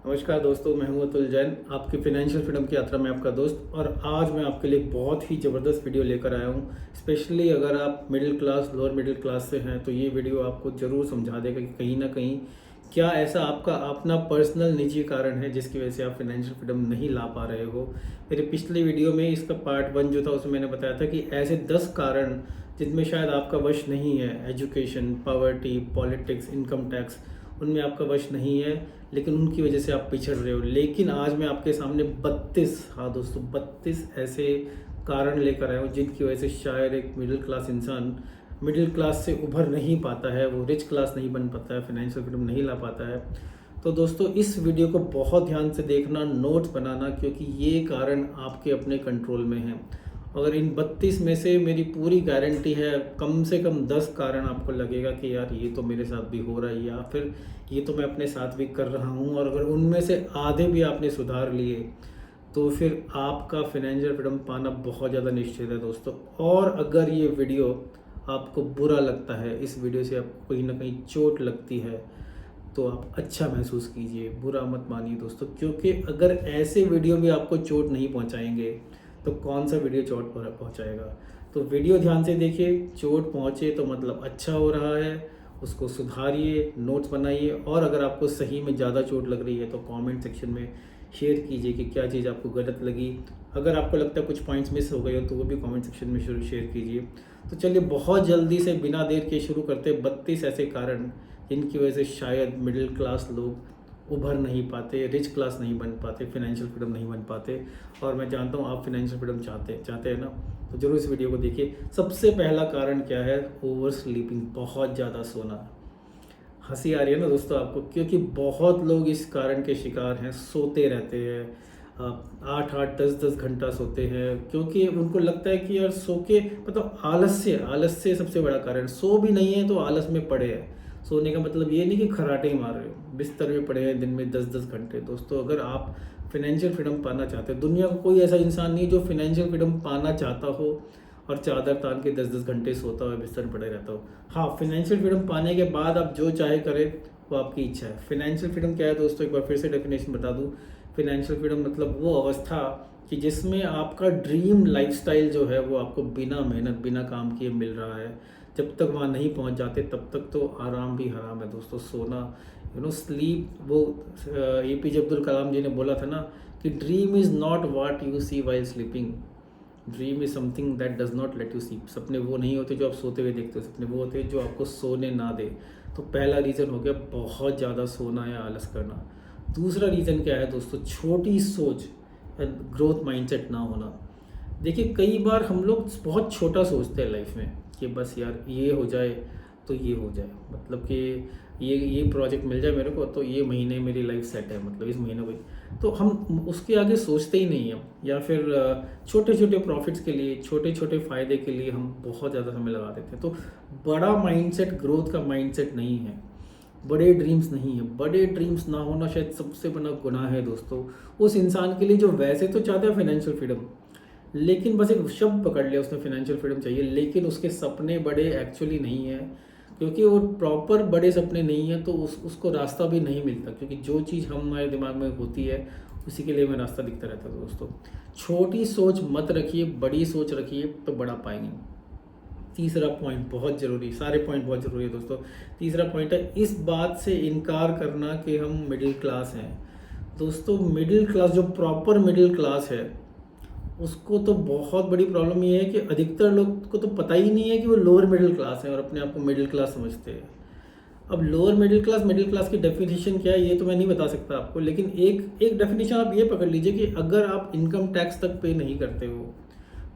नमस्कार दोस्तों, मैं हूं अतुल जैन, आपकी फाइनेंशियल फ्रीडम की यात्रा में आपका दोस्त। और आज मैं आपके लिए बहुत ही ज़बरदस्त वीडियो लेकर आया हूं। स्पेशली अगर आप middle class, lower middle class से हैं तो ये वीडियो आपको ज़रूर समझा देगा कि कहीं ना कहीं क्या ऐसा आपका अपना पर्सनल निजी कारण है जिसकी वजह से आप फाइनेंशियल फ्रीडम नहीं ला पा रहे हो। मेरे पिछले वीडियो में इसका पार्ट 1 जो था उसमें मैंने बताया था कि ऐसे 10 कारण जिनमें शायद आपका वश नहीं है, education, poverty, politics, income tax, उनमें आपका वश नहीं है, लेकिन उनकी वजह से आप पिछड़ रहे हो। लेकिन आज मैं आपके सामने 32, हाँ दोस्तों, 32 ऐसे कारण लेकर आया हूँ जिनकी वजह से शायद एक मिडिल क्लास इंसान मिडिल क्लास से उभर नहीं पाता है, वो रिच क्लास नहीं बन पाता है, फाइनेंशियल फ्रीडम नहीं ला पाता है। तो दोस्तों, इस वीडियो को बहुत ध्यान से देखना, नोट्स बनाना, क्योंकि ये कारण आपके अपने कंट्रोल में हैं। अगर इन 32 में से मेरी पूरी गारंटी है कम से कम 10 कारण आपको लगेगा कि यार ये तो मेरे साथ भी हो रहा है, या फिर ये तो मैं अपने साथ भी कर रहा हूँ, और अगर उनमें से आधे भी आपने सुधार लिए तो फिर आपका फाइनेंशियल फ्रीडम पाना बहुत ज़्यादा निश्चित है दोस्तों। और अगर ये वीडियो आपको बुरा लगता है, इस वीडियो से आपको कहीं ना कहीं चोट लगती है, तो आप अच्छा महसूस कीजिए, बुरा मत मानिए दोस्तों। क्योंकि अगर ऐसे वीडियो भी आपको चोट नहीं पहुंचाएंगे तो कौन सा वीडियो चोट पहुंचाएगा। तो वीडियो ध्यान से देखिए, चोट पहुंचे तो मतलब अच्छा हो रहा है, उसको सुधारिए, नोट्स बनाइए। और अगर आपको सही में ज़्यादा चोट लग रही है तो कमेंट सेक्शन में शेयर कीजिए कि क्या चीज़ आपको गलत लगी। अगर आपको लगता है कुछ पॉइंट्स मिस हो गए हो तो वो भी कमेंट सेक्शन में शेयर कीजिए। तो चलिए बहुत जल्दी से बिना देर के शुरू करते 32 ऐसे कारण जिनकी वजह से शायद मिडिल क्लास लोग उभर नहीं पाते, रिच क्लास नहीं बन पाते, फाइनेंशियल फ्रीडम नहीं बन पाते। और मैं जानता हूँ आप फाइनेंशियल फ्रीडम चाहते हैं ना, तो जरूर इस वीडियो को देखिए। सबसे पहला कारण क्या है? ओवर स्लीपिंग, बहुत ज़्यादा सोना। हंसी आ रही है ना दोस्तों आपको, क्योंकि बहुत लोग इस कारण के शिकार हैं, सोते रहते हैं, 8-8 10-10 घंटा सोते हैं, क्योंकि उनको लगता है कि यार सो के मतलब आलस्य सबसे बड़ा कारण। सो भी नहीं है तो आलस में पड़े हैं। सोने का मतलब ये नहीं कि खराटे ही मार रहे हो, बिस्तर में पड़े हैं दिन में 10-10 घंटे। दोस्तों, अगर आप फाइनेंशियल फ्रीडम पाना चाहते हो, दुनिया का कोई ऐसा इंसान नहीं जो फाइनेंशियल फ्रीडम पाना चाहता हो और चादर तान के 10-10 घंटे सोता हो, बिस्तर में पड़े रहता हो। हाँ, फाइनेंशियल फ्रीडम पाने के बाद आप जो चाहे करें वो आपकी इच्छा है। फाइनेंशियल फ्रीडम क्या है दोस्तों, एक बार फिर से डेफिनेशन बता दूं। फाइनेंशियल फ्रीडम मतलब वो अवस्था कि जिसमें आपका ड्रीम लाइफस्टाइल जो है वो आपको बिना मेहनत, बिना काम किए मिल रहा है। जब तक वहाँ नहीं पहुँच जाते तब तक तो आराम भी हराम है दोस्तों। सोना, स्लीप, वो APJ अब्दुल कलाम जी ने बोला था ना कि dream is not what you see while sleeping, dream is something that does not let you sleep. सपने वो नहीं होते जो आप सोते हुए देखते हो, सपने वो होते हैं जो आपको सोने ना दे। तो पहला रीज़न हो गया बहुत ज़्यादा सोना या आलस करना। दूसरा रीज़न क्या है दोस्तों? छोटी सोच, ग्रोथ माइंडसेट ना होना। देखिए, कई बार हम लोग बहुत छोटा सोचते हैं लाइफ में कि बस यार ये हो जाए तो ये हो जाए, मतलब कि ये प्रोजेक्ट मिल जाए मेरे को तो ये महीने मेरी लाइफ सेट है, मतलब इस महीने को। तो हम उसके आगे सोचते ही नहीं हैं, या फिर छोटे छोटे प्रॉफिट्स के लिए, छोटे छोटे फ़ायदे के लिए हम बहुत ज़्यादा समय लगा देते हैं। तो बड़ा माइंडसेट ग्रोथ का माइंडसेट नहीं है, बड़े ड्रीम्स नहीं है। बड़े ड्रीम्स ना होना शायद सबसे बड़ा गुनाह है दोस्तों उस इंसान के लिए जो वैसे तो चाहता है फाइनेंशियल फ्रीडम, लेकिन बस एक शब्द पकड़ लिया उसने, फाइनेंशियल फ्रीडम चाहिए, लेकिन उसके सपने बड़े एक्चुअली नहीं है। क्योंकि वो प्रॉपर बड़े सपने नहीं है तो उसको रास्ता भी नहीं मिलता, क्योंकि जो चीज़ हमारे दिमाग में होती है उसी के लिए हमें रास्ता दिखता रहता है दोस्तों। छोटी सोच मत रखिए, बड़ी सोच रखिए तो बड़ा पाएंगे। तीसरा पॉइंट बहुत ज़रूरी, सारे पॉइंट बहुत ज़रूरी है दोस्तों। तीसरा पॉइंट है इस बात से इनकार करना कि हम मिडिल क्लास हैं। दोस्तों, मिडिल क्लास, जो प्रॉपर मिडिल क्लास है, उसको तो बहुत बड़ी प्रॉब्लम ये है कि अधिकतर लोग को तो पता ही नहीं है कि वो लोअर मिडिल क्लास है और अपने आप को मिडिल क्लास समझते हैं। अब लोअर मिडिल क्लास की डेफिनेशन क्या है ये तो मैं नहीं बता सकता आपको, लेकिन एक एक डेफिनेशन आप ये पकड़ लीजिए कि अगर आप इनकम टैक्स तक पे नहीं करते हो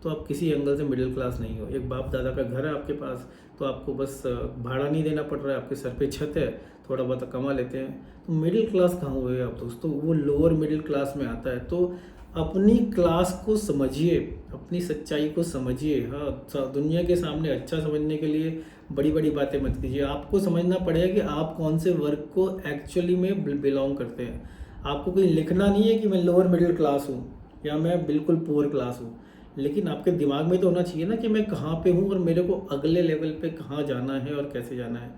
तो आप किसी एंगल से मिडिल क्लास नहीं हो। एक बाप दादा का घर है आपके पास, तो आपको बस भाड़ा नहीं देना पड़ रहा है, आपके सर पे छत है, थोड़ा बहुत कमा लेते हैं, तो मिडिल क्लास कहाँ हुए आप दोस्तों? वो लोअर मिडिल क्लास में आता है। तो अपनी क्लास को समझिए, अपनी सच्चाई को समझिए। हाँ, दुनिया के सामने अच्छा समझने के लिए बड़ी बड़ी बातें मत कीजिए। आपको समझना पड़ेगा कि आप कौन से वर्ग को एक्चुअली में बिलोंग करते हैं। आपको कोई लिखना नहीं है कि मैं लोअर मिडिल क्लास हूँ या मैं बिल्कुल पुअर क्लास हूँ, लेकिन आपके दिमाग में तो होना चाहिए ना कि मैं कहाँ पे हूँ और मेरे को अगले लेवल पे कहाँ जाना है और कैसे जाना है।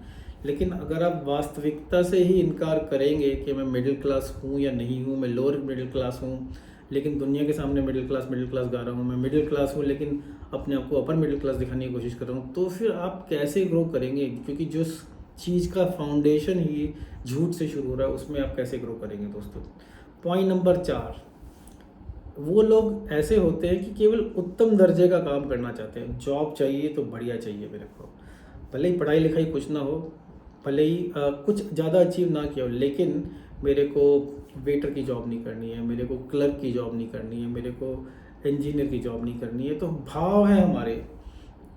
लेकिन अगर आप वास्तविकता से ही इनकार करेंगे कि मैं मिडिल क्लास हूँ या नहीं हूँ, मैं लोअर मिडिल क्लास हूँ लेकिन दुनिया के सामने मिडिल क्लास गा रहा हूँ, मैं मिडिल क्लास हूँ लेकिन अपने आप को अपर मिडिल क्लास दिखाने की कोशिश कर रहा हूँ, तो फिर आप कैसे ग्रो करेंगे? क्योंकि जो चीज़ का फाउंडेशन ही झूठ से शुरू हो रहा है, उसमें आप कैसे ग्रो करेंगे दोस्तों? पॉइंट नंबर 4, वो लोग ऐसे होते हैं कि केवल उत्तम दर्जे का काम करना चाहते हैं। जॉब चाहिए तो बढ़िया चाहिए मेरे को, भले ही पढ़ाई लिखाई कुछ ना हो, भले ही कुछ ज़्यादा अचीव ना किया हो, लेकिन मेरे को वेटर की जॉब नहीं करनी है, मेरे को क्लर्क की जॉब नहीं करनी है, मेरे को इंजीनियर की जॉब नहीं करनी है। तो भाव है हमारे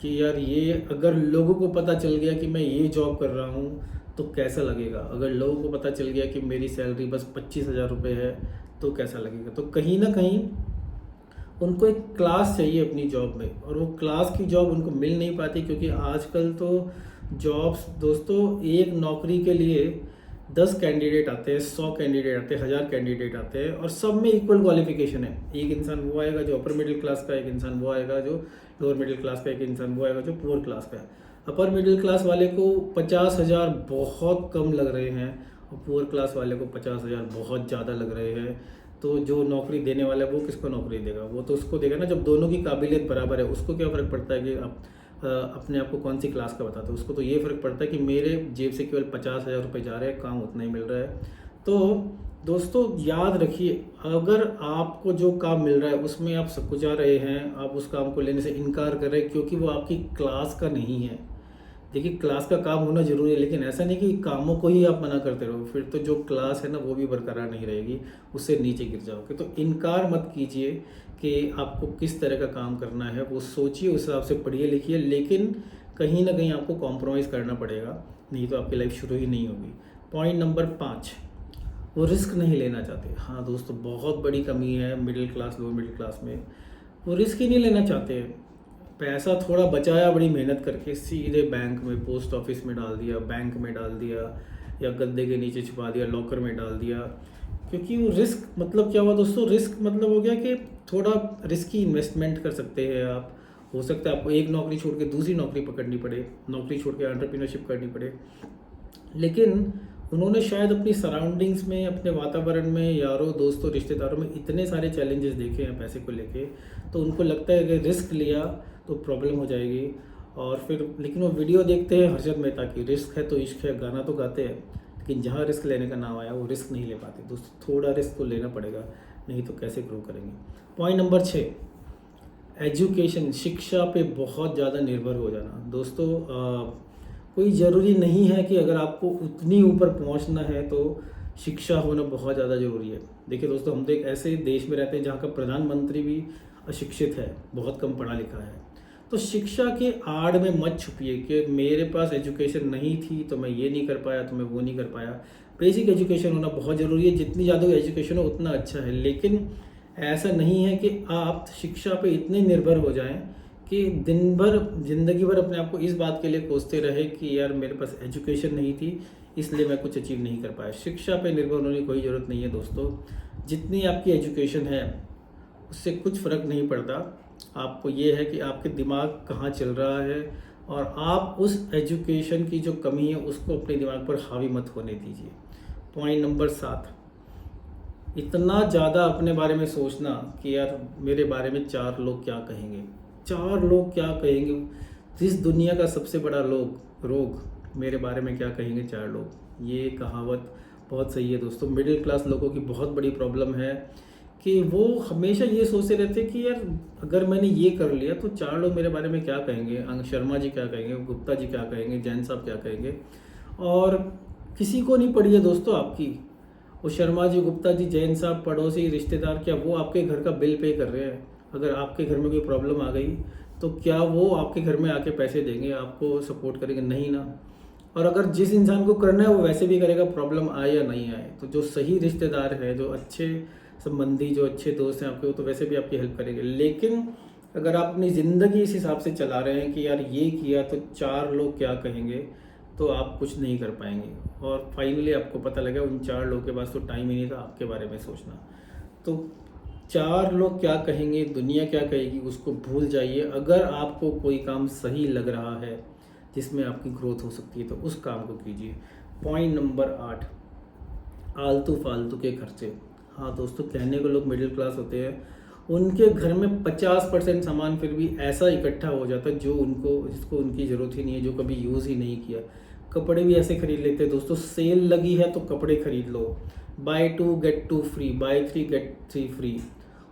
कि यार ये अगर लोगों को पता चल गया कि मैं ये जॉब कर रहा हूँ तो कैसा लगेगा, अगर लोगों को पता चल गया कि मेरी सैलरी बस 25,000 रुपये है तो कैसा लगेगा। तो कहीं ना कहीं उनको एक क्लास चाहिए अपनी जॉब में, और वो क्लास की जॉब उनको मिल नहीं पाती, क्योंकि आजकल तो जॉब्स दोस्तों, एक नौकरी के लिए 10 कैंडिडेट आते हैं, 100 कैंडिडेट आते हैं, 1000 कैंडिडेट आते हैं, और सब में इक्वल क्वालिफिकेशन है। एक इंसान वो आएगा जो अपर मिडिल क्लास का, एक इंसान वो आएगा जो लोअर मिडिल क्लास का, एक इंसान वो आएगा जो पुअर क्लास का है। अपर मिडिल क्लास वाले को 50,000 बहुत कम लग रहे हैं और पुअर क्लास वाले को 50,000 बहुत ज़्यादा लग रहे हैं। तो जो नौकरी देने वाला है वो किसको नौकरी देगा? वो तो उसको देगा ना जब दोनों की काबिलियत बराबर है। उसको क्या फ़र्क पड़ता है कि आप अपने आप को कौन सी क्लास का बताते हो? उसको तो ये फ़र्क पड़ता है कि मेरे जेब से केवल 50,000 रुपये जा रहे हैं, काम उतना ही मिल रहा है। तो दोस्तों याद रखिए, अगर आपको जो काम मिल रहा है उसमें आप सकुचा रहे हैं, आप उस काम को लेने से इनकार कर रहे हैं क्योंकि वो आपकी क्लास का नहीं है। देखिए, क्लास का काम होना जरूरी है, लेकिन ऐसा नहीं कि कामों को ही आप मना करते रहो, फिर तो जो क्लास है ना वो भी बरकरार नहीं रहेगी, उससे नीचे गिर जाओगे। तो इनकार मत कीजिए कि आपको किस तरह का काम करना है, वो सोचिए, उस हिसाब से पढ़िए लिखिए, लेकिन कहीं ना कहीं आपको कॉम्प्रोमाइज़ करना पड़ेगा, नहीं तो आपकी लाइफ शुरू ही नहीं होगी। पॉइंट नंबर 5, वो रिस्क नहीं लेना चाहते। हाँ दोस्तों, बहुत बड़ी कमी है middle class, lower middle class में, वो रिस्क ही नहीं लेना चाहते। पैसा थोड़ा बचाया बड़ी मेहनत करके, सीधे बैंक में, पोस्ट ऑफिस में डाल दिया, बैंक में डाल दिया, या गद्दे के नीचे छुपा दिया, लॉकर में डाल दिया। क्योंकि वो रिस्क मतलब क्या हुआ दोस्तों? रिस्क मतलब हो गया कि थोड़ा रिस्की इन्वेस्टमेंट कर सकते हैं आप। हो सकता है आपको एक नौकरी छोड़ के दूसरी नौकरी पकड़नी पड़े, नौकरी छोड़ के एंटरप्रेन्योरशिप करनी पड़े, लेकिन उन्होंने शायद अपनी सराउंडिंग्स में, अपने वातावरण में, यारों दोस्तों रिश्तेदारों में इतने सारे चैलेंजेस देखे हैं पैसे को लेके, तो उनको लगता है कि रिस्क लिया तो प्रॉब्लम हो जाएगी। और फिर लेकिन वो वीडियो देखते हैं हर्षद मेहता की, रिस्क है तो इश्क है, गाना तो गाते हैं, लेकिन जहाँ रिस्क लेने का नाम आया वो रिस्क नहीं ले पाते। दोस्तों थोड़ा रिस्क तो लेना पड़ेगा, नहीं तो कैसे ग्रो करेंगे। पॉइंट नंबर 6, एजुकेशन, शिक्षा पे बहुत ज़्यादा निर्भर हो जाना। दोस्तों कोई ज़रूरी नहीं है कि अगर आपको उतनी ऊपर पहुंचना है तो शिक्षा होना बहुत ज़्यादा ज़रूरी है। देखिए दोस्तों, हम तो एक ऐसे देश में रहते हैं जहाँ का प्रधानमंत्री भी अशिक्षित है, बहुत कम पढ़ा लिखा है। तो शिक्षा के आड़ में मत छुपिए कि मेरे पास एजुकेशन नहीं थी तो मैं ये नहीं कर पाया, तो मैं वो नहीं कर पाया। बेसिक एजुकेशन होना बहुत ज़रूरी है, जितनी ज़्यादा एजुकेशन हो उतना अच्छा है, लेकिन ऐसा नहीं है कि आप शिक्षा पे इतने निर्भर हो जाएं कि दिन भर, ज़िंदगी भर अपने आप को इस बात के लिए कोसते रहे कि यार मेरे पास एजुकेशन नहीं थी इसलिए मैं कुछ अचीव नहीं कर पाया। शिक्षा पे निर्भर होने की कोई ज़रूरत नहीं है दोस्तों। जितनी आपकी एजुकेशन है उससे कुछ फ़र्क नहीं पड़ता। आपको ये है कि आपके दिमाग कहाँ चल रहा है, और आप उस एजुकेशन की जो कमी है उसको अपने दिमाग पर हावी मत होने दीजिए। पॉइंट नंबर 7, इतना ज़्यादा अपने बारे में सोचना कि यार मेरे बारे में 4 लोग क्या कहेंगे, 4 लोग क्या कहेंगे, इस दुनिया का सबसे बड़ा रोग मेरे बारे में क्या कहेंगे 4 लोग। ये कहावत बहुत सही है दोस्तों। मिडिल क्लास लोगों की बहुत बड़ी प्रॉब्लम है कि वो हमेशा ये सोचते रहते हैं कि यार अगर मैंने ये कर लिया तो 4 लोग मेरे बारे में क्या कहेंगे, शर्मा जी क्या कहेंगे, गुप्ता जी क्या कहेंगे, जैन साहब क्या कहेंगे। और किसी को नहीं पड़ी है दोस्तों आपकी। वो शर्मा जी, गुप्ता जी, जैन साहब, पड़ोसी, रिश्तेदार, क्या वो आपके घर का बिल पे कर रहे हैं? अगर आपके घर में कोई प्रॉब्लम आ गई तो क्या वो आपके घर में आके पैसे देंगे, आपको सपोर्ट करेंगे? नहीं ना। और अगर जिस इंसान को करना है वो वैसे भी करेगा, प्रॉब्लम आए या नहीं आए। तो जो सही रिश्तेदार है, जो अच्छे संबंधी, जो अच्छे दोस्त हैं आपके, वो तो वैसे भी आपकी हेल्प करेंगे। लेकिन अगर आप अपनी ज़िंदगी इस हिसाब से चला रहे हैं कि यार ये किया तो 4 लोग क्या कहेंगे, तो आप कुछ नहीं कर पाएंगे। और फाइनली आपको पता लगा उन 4 लोगों के पास तो टाइम ही नहीं था आपके बारे में सोचना। तो 4 लोग क्या कहेंगे, दुनिया क्या कहेगी, उसको भूल जाइए। अगर आपको कोई काम सही लग रहा है, जिसमें आपकी ग्रोथ हो सकती है, तो उस काम को कीजिए। पॉइंट नंबर 8, आलतू फालतू के खर्चे। हाँ दोस्तों, कहने को लोग मिडिल क्लास होते हैं, उनके घर में 50% सामान फिर भी ऐसा इकट्ठा हो जाता है जिसको उनकी ज़रूरत ही नहीं है, जो कभी यूज़ ही नहीं किया। कपड़े भी ऐसे खरीद लेते हैं दोस्तों, सेल लगी है तो कपड़े खरीद लो, buy 2 get 2 free, buy 3 get 3 free.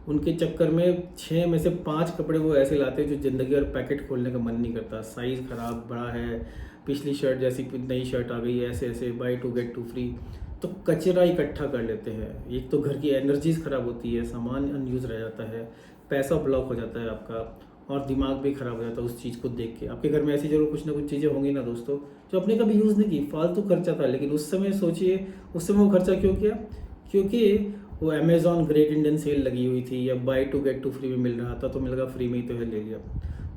उनके चक्कर में 6 में से 5 कपड़े वो ऐसे लाते हैं जो ज़िंदगी और पैकेट खोलने का मन नहीं करता। साइज़ ख़राब बड़ा है, पिछली शर्ट जैसी नई शर्ट आ गई है, ऐसे ऐसे बाय 2 गेट 2 फ्री। तो कचरा इकट्ठा कर लेते हैं। एक तो घर की एनर्जीज ख़राब होती है, सामान अनयूज़ रह जाता है, पैसा ब्लॉक हो जाता है आपका, और दिमाग भी ख़राब हो जाता है उस चीज़ को देख के। आपके घर में ऐसी ज़रूर कुछ ना कुछ चीज़ें होंगी ना दोस्तों, जो आपने कभी यूज़ नहीं की, फालतू खर्चा था, लेकिन उस समय सोचिए उस समय वो खर्चा क्यों किया? क्योंकि वो अमेज़ॉन ग्रेट इंडियन सेल लगी हुई थी, या बाय 2 गेट 2 फ्री में मिल रहा था, तो मिल गया फ्री में ही, तो है ले लिया।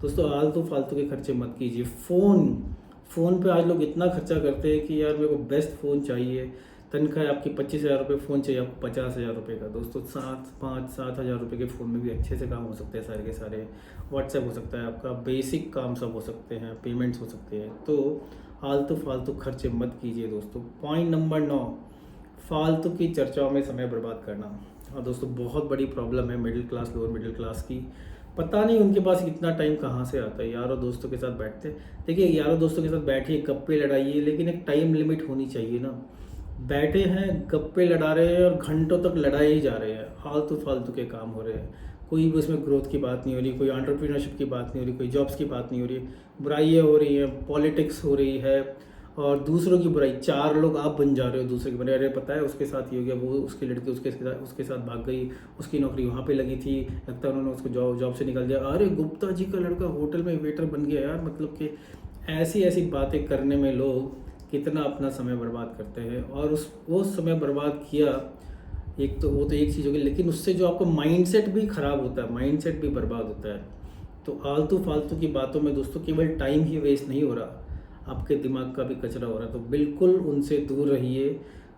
दोस्तों आलतू फालतू के खर्चे मत कीजिए। फ़ोन पे आज लोग इतना खर्चा करते हैं कि यार मेरे को बेस्ट फ़ोन चाहिए, तनख्वाह आपकी 25,000 रुपये, फ़ोन चाहिए आपको 50,000 रुपये का। दोस्तों 5-7 हज़ार रुपये के फ़ोन में भी अच्छे से काम हो सकते हैं, सारे के सारे। व्हाट्सएप हो सकता है आपका, बेसिक काम सब हो सकते हैं, पेमेंट्स हो सकते हैं। तो आलतू फालतू खर्चे मत कीजिए दोस्तों। पॉइंट नंबर 9, फालतू की चर्चाओं में समय बर्बाद करना। और दोस्तों बहुत बड़ी प्रॉब्लम है middle class, lower middle class की। पता नहीं उनके पास इतना टाइम कहाँ से आता है। यारों दोस्तों के साथ बैठते हैं, देखिए यारों दोस्तों के साथ बैठिए, गप्पे लड़ाइए, लेकिन एक टाइम लिमिट होनी चाहिए ना। बैठे हैं, गप्पे लड़ा रहे हैं और घंटों तक लड़ाए ही जा रहे हैं, फालतू फालतू के काम हो रहे हैं। कोई भी उसमें ग्रोथ की बात नहीं हो रही, कोई एंटरप्रेन्योरशिप की बात नहीं हो रही, कोई जॉब्स की बात नहीं हो रही, बुराइयाँ हो रही हैं, पॉलिटिक्स हो रही है, और दूसरों की बुराई। 4 लोग आप बन जा रहे हो दूसरे के बने। अरे पता है उसके साथ ये हो गया, वो उसकी लड़की उसके साथ भाग गई, उसकी नौकरी वहाँ पे लगी थी, लगता है उन्होंने उसको जॉब से निकाल दिया। अरे गुप्ता जी का लड़का होटल में वेटर बन गया यार। मतलब कि ऐसी ऐसी बातें करने में लोग कितना अपना समय बर्बाद करते हैं। और वो समय बर्बाद किया, एक तो वो तो एक चीज़ होगी, लेकिन उससे जो आपका माइंडसेट भी ख़राब होता है, माइंडसेट भी बर्बाद होता है। तो आलतू फालतू की बातों में दोस्तों केवल टाइम ही वेस्ट नहीं हो रहा, आपके दिमाग का भी कचरा हो रहा है। तो बिल्कुल उनसे दूर रहिए।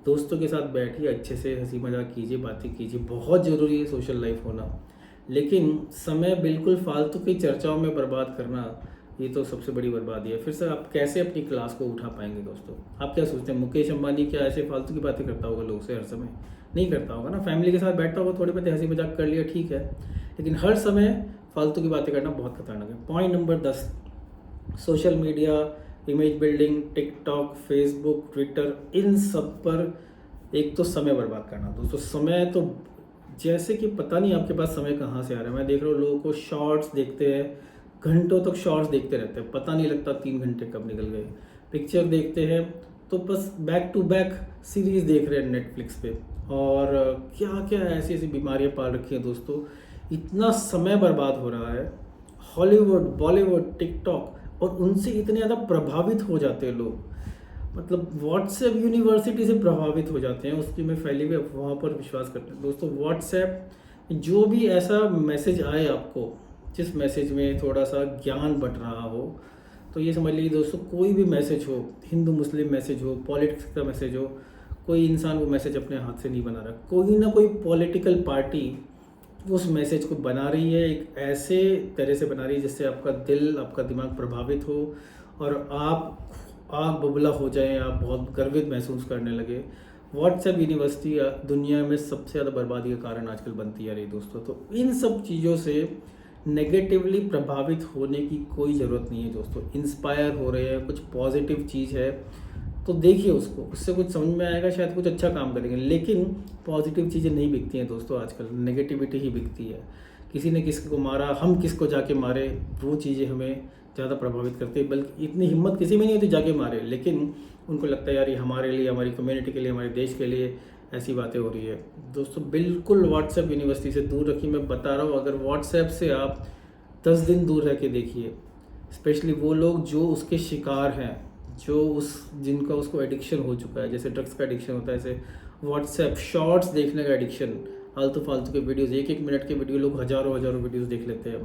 दोस्तों के साथ बैठिए, अच्छे से हंसी मजाक कीजिए, बातें कीजिए, बहुत ज़रूरी है सोशल लाइफ होना। लेकिन समय बिल्कुल फालतू की चर्चाओं में बर्बाद करना, ये तो सबसे बड़ी बर्बादी है। फिर से आप कैसे अपनी क्लास को उठा पाएंगे दोस्तों? आप क्या सोचते हैं, मुकेश अंबानी क्या ऐसे फालतू की बातें करता होगा लोग से हर समय? नहीं करता होगा ना। फैमिली के साथ बैठता होगा, थोड़ी बहुत हंसी मजाक कर लिया, ठीक है, लेकिन हर समय फालतू की बातें करना बहुत खतरनाक है। Point number 10, social media, image building, TikTok, Facebook, Twitter, इन सब पर एक तो समय बर्बाद करना। दोस्तों समय तो जैसे कि पता नहीं आपके पास समय कहाँ से आ रहा है। मैं देख रहा हूँ लोगों को शॉर्ट्स देखते हैं, घंटों तक शॉर्ट्स देखते रहते हैं, पता नहीं लगता 3 घंटे कब निकल गए। पिक्चर देखते हैं तो बस बैक टू बैक सीरीज़ देख रहे हैं नेटफ्लिक्स पे, और क्या क्या ऐसी ऐसी बीमारियाँ पाल रखी हैं दोस्तों। इतना समय बर्बाद हो रहा है। हॉलीवुड, बॉलीवुड, टिकटॉक, और उनसे इतने ज़्यादा प्रभावित हो जाते हैं लोग, मतलब व्हाट्सएप यूनिवर्सिटी से प्रभावित हो जाते हैं, उसकी में फैली हुई अफवाह पर विश्वास करते हैं। दोस्तों व्हाट्सएप, जो भी ऐसा मैसेज आए आपको, जिस मैसेज में थोड़ा सा ज्ञान बट रहा हो, तो ये समझ लीजिए दोस्तों, कोई भी मैसेज हो, हिंदू मुस्लिम मैसेज हो, पॉलिटिक्स का मैसेज हो, कोई इंसान वो मैसेज अपने हाथ से नहीं बना रहा, कोई ना कोई पॉलिटिकल पार्टी उस मैसेज को बना रही है, एक ऐसे तरह से बना रही है जिससे आपका दिल, आपका दिमाग प्रभावित हो, और आप आग बबूला हो जाएं, आप बहुत गर्वित महसूस करने लगे। व्हाट्सएप यूनिवर्सिटी दुनिया में सबसे ज़्यादा बर्बादी का कारण आजकल बनती आ रही है दोस्तों। तो इन सब चीज़ों से नेगेटिवली प्रभावित होने की कोई ज़रूरत नहीं है दोस्तों। इंस्पायर हो रहे हैं, कुछ पॉजिटिव चीज़ है तो देखिए उसको, उससे कुछ समझ में आएगा, शायद कुछ अच्छा काम करेंगे। लेकिन पॉजिटिव चीज़ें नहीं बिकती हैं दोस्तों, आजकल नेगेटिविटी ही बिकती है। किसी ने किसी को मारा, हम किसको जाके मारे, वो चीज़ें हमें ज़्यादा प्रभावित करती है। बल्कि इतनी हिम्मत किसी में नहीं होती जाके मारे, लेकिन उनको लगता है यार ये हमारे लिए, हमारी कम्युनिटी के लिए, हमारे देश के लिए ऐसी बातें हो रही है। दोस्तों बिल्कुल व्हाट्सएप यूनिवर्सिटी से दूर रखिए। मैं बता रहा हूँ, अगर व्हाट्सएप से आप 10 दिन दूर रह के देखिए, स्पेशली वो लोग जो उसके शिकार हैं, जो जिनका उसको एडिक्शन हो चुका है, जैसे ड्रग्स का एडिक्शन होता है, ऐसे व्हाट्सएप शॉर्ट्स देखने का एडिक्शन, फालतू फालतू के वीडियोस, 1-1 मिनट के वीडियो लोग हज़ारों वीडियोस देख लेते हैं।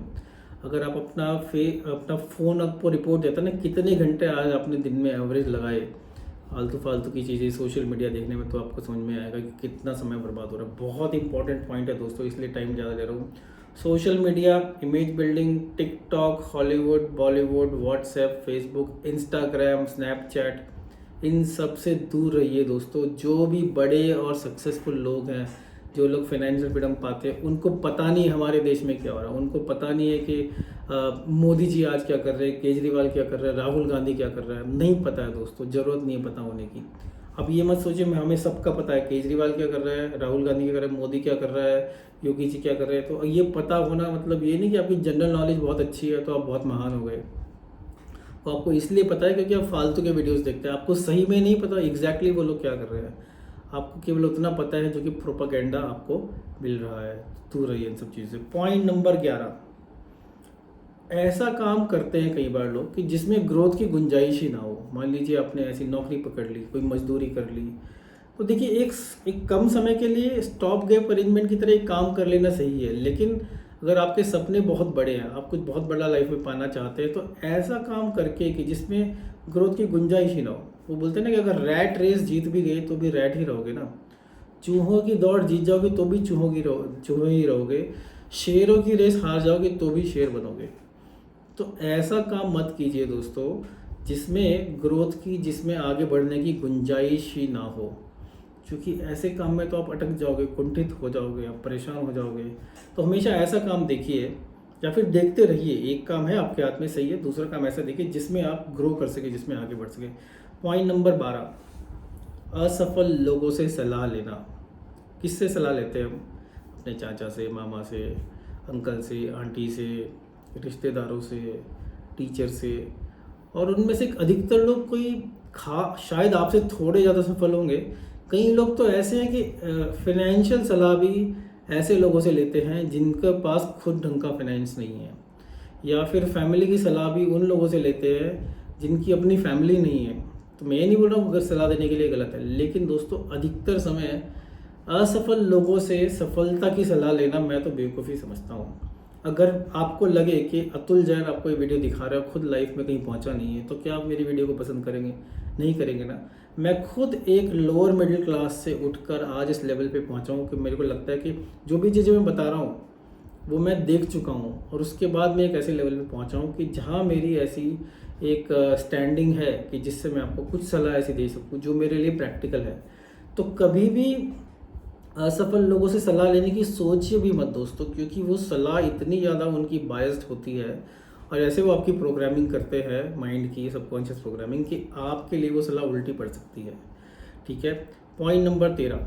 अगर आप अपना फ़ोन आपको रिपोर्ट देता है ना कितने घंटे आज आपने दिन में एवरेज लगाए फालतू की चीज़ें सोशल मीडिया देखने में, तो आपको समझ में आएगा कि कितना समय बर्बाद हो रहा है। बहुत इंपॉर्टेंट पॉइंट है दोस्तों, इसलिए टाइम ज़्यादा ले रहा हूँ। Social media, image building, TikTok, Hollywood, Bollywood, WhatsApp, Facebook, Instagram, Snapchat, इन सब से दूर रहिए दोस्तों। जो भी बड़े और सक्सेसफुल लोग हैं, जो लोग फाइनेंशियल फ्रीडम पाते हैं, उनको पता नहीं हमारे देश में क्या हो रहा है। उनको पता नहीं है कि मोदी जी आज क्या कर रहे हैं, केजरीवाल क्या कर रहे हैं, राहुल गांधी क्या कर रहा है। नहीं पता है दोस्तों, ज़रूरत नहीं है पता होने की। अब ये मत सोचिए हमें सबका पता है, केजरीवाल क्या कर रहा है, राहुल गांधी क्या कर रहा है, मोदी क्या कर रहा है, योगी जी क्या कर रहे हैं। तो ये पता होना मतलब ये नहीं कि आपकी जनरल नॉलेज बहुत अच्छी है तो आप बहुत महान हो गए। वो आपको इसलिए पता है क्योंकि आप फालतू के वीडियोस देखते हैं। आपको सही में नहीं पता एग्जैक्टली वो लोग क्या कर रहे हैं। आपको केवल उतना पता है जो कि प्रोपागेंडा आपको मिल रहा है। दूर रहिए इन सब चीज़ से। पॉइंट नंबर 11, ऐसा काम करते हैं कई बार लोग कि जिसमें ग्रोथ की गुंजाइश ही ना हो। मान लीजिए आपने ऐसी नौकरी पकड़ ली, कोई मजदूरी कर ली, तो देखिए एक कम समय के लिए स्टॉप गैप अरेंजमेंट की तरह एक काम कर लेना सही है। लेकिन अगर आपके सपने बहुत बड़े हैं, आप कुछ बहुत बड़ा लाइफ में पाना चाहते हैं, तो ऐसा काम करके कि जिसमें ग्रोथ की गुंजाइश ही ना हो। वो बोलते हैं ना कि अगर रैट रेस जीत भी गए तो भी रैट ही रहोगे ना। चूहों की दौड़ जीत जाओगे तो भी चूहे ही रहोगे। शेरों की रेस हार जाओगे तो भी शेर बनोगे। तो ऐसा काम मत कीजिए दोस्तों जिसमें ग्रोथ की, जिसमें आगे बढ़ने की गुंजाइश ही ना हो। क्योंकि ऐसे काम में तो आप अटक जाओगे, कुंठित हो जाओगे, आप परेशान हो जाओगे। तो हमेशा ऐसा काम देखिए या फिर देखते रहिए। एक काम है आपके हाथ में, सही है, दूसरा काम ऐसा देखिए जिसमें आप ग्रो कर सके, जिसमें आगे बढ़ सके। पॉइंट नंबर 12, असफल लोगों से सलाह लेना। किससे सलाह लेते हैं हम? अपने चाचा से, मामा से, अंकल से, आंटी से, रिश्तेदारों से, टीचर से। और उनमें से अधिकतर लोग शायद आपसे थोड़े ज़्यादा सफल होंगे। कई लोग तो ऐसे हैं कि फाइनेंशियल सलाह भी ऐसे लोगों से लेते हैं जिनके पास खुद ढंग का फाइनेंस नहीं है, या फिर फैमिली की सलाह भी उन लोगों से लेते हैं जिनकी अपनी फैमिली नहीं है। तो मैं ये नहीं बोल रहा हूँ अगर सलाह देने के लिए गलत है, लेकिन दोस्तों अधिकतर समय असफल लोगों से सफलता की सलाह लेना मैं तो बेवकूफ़ी समझता हूँ। अगर आपको लगे कि अतुल जैन आपको ये वीडियो दिखा रहा है, खुद लाइफ में कहीं पहुंचा नहीं है, तो क्या आप मेरी वीडियो को पसंद करेंगे? नहीं करेंगे ना। मैं खुद एक लोअर मिडिल क्लास से उठकर आज इस लेवल पे पहुंचा हूँ कि मेरे को लगता है कि जो भी चीज़ें मैं बता रहा हूँ वो मैं देख चुका हूँ, और उसके बाद मैं एक ऐसे लेवल पे पहुंचा हूँ कि जहाँ मेरी ऐसी एक स्टैंडिंग है कि जिससे मैं आपको कुछ सलाह ऐसी दे सकूँ जो मेरे लिए प्रैक्टिकल है। तो कभी भी असफल लोगों से सलाह लेने की सोचिए भी मत दोस्तों, क्योंकि वो सलाह इतनी ज़्यादा उनकी बायस्ड होती है और ऐसे वो आपकी प्रोग्रामिंग करते हैं माइंड की, सबकॉन्शियस प्रोग्रामिंग, कि आपके लिए वो सलाह उल्टी पड़ सकती है। ठीक है। पॉइंट नंबर 13,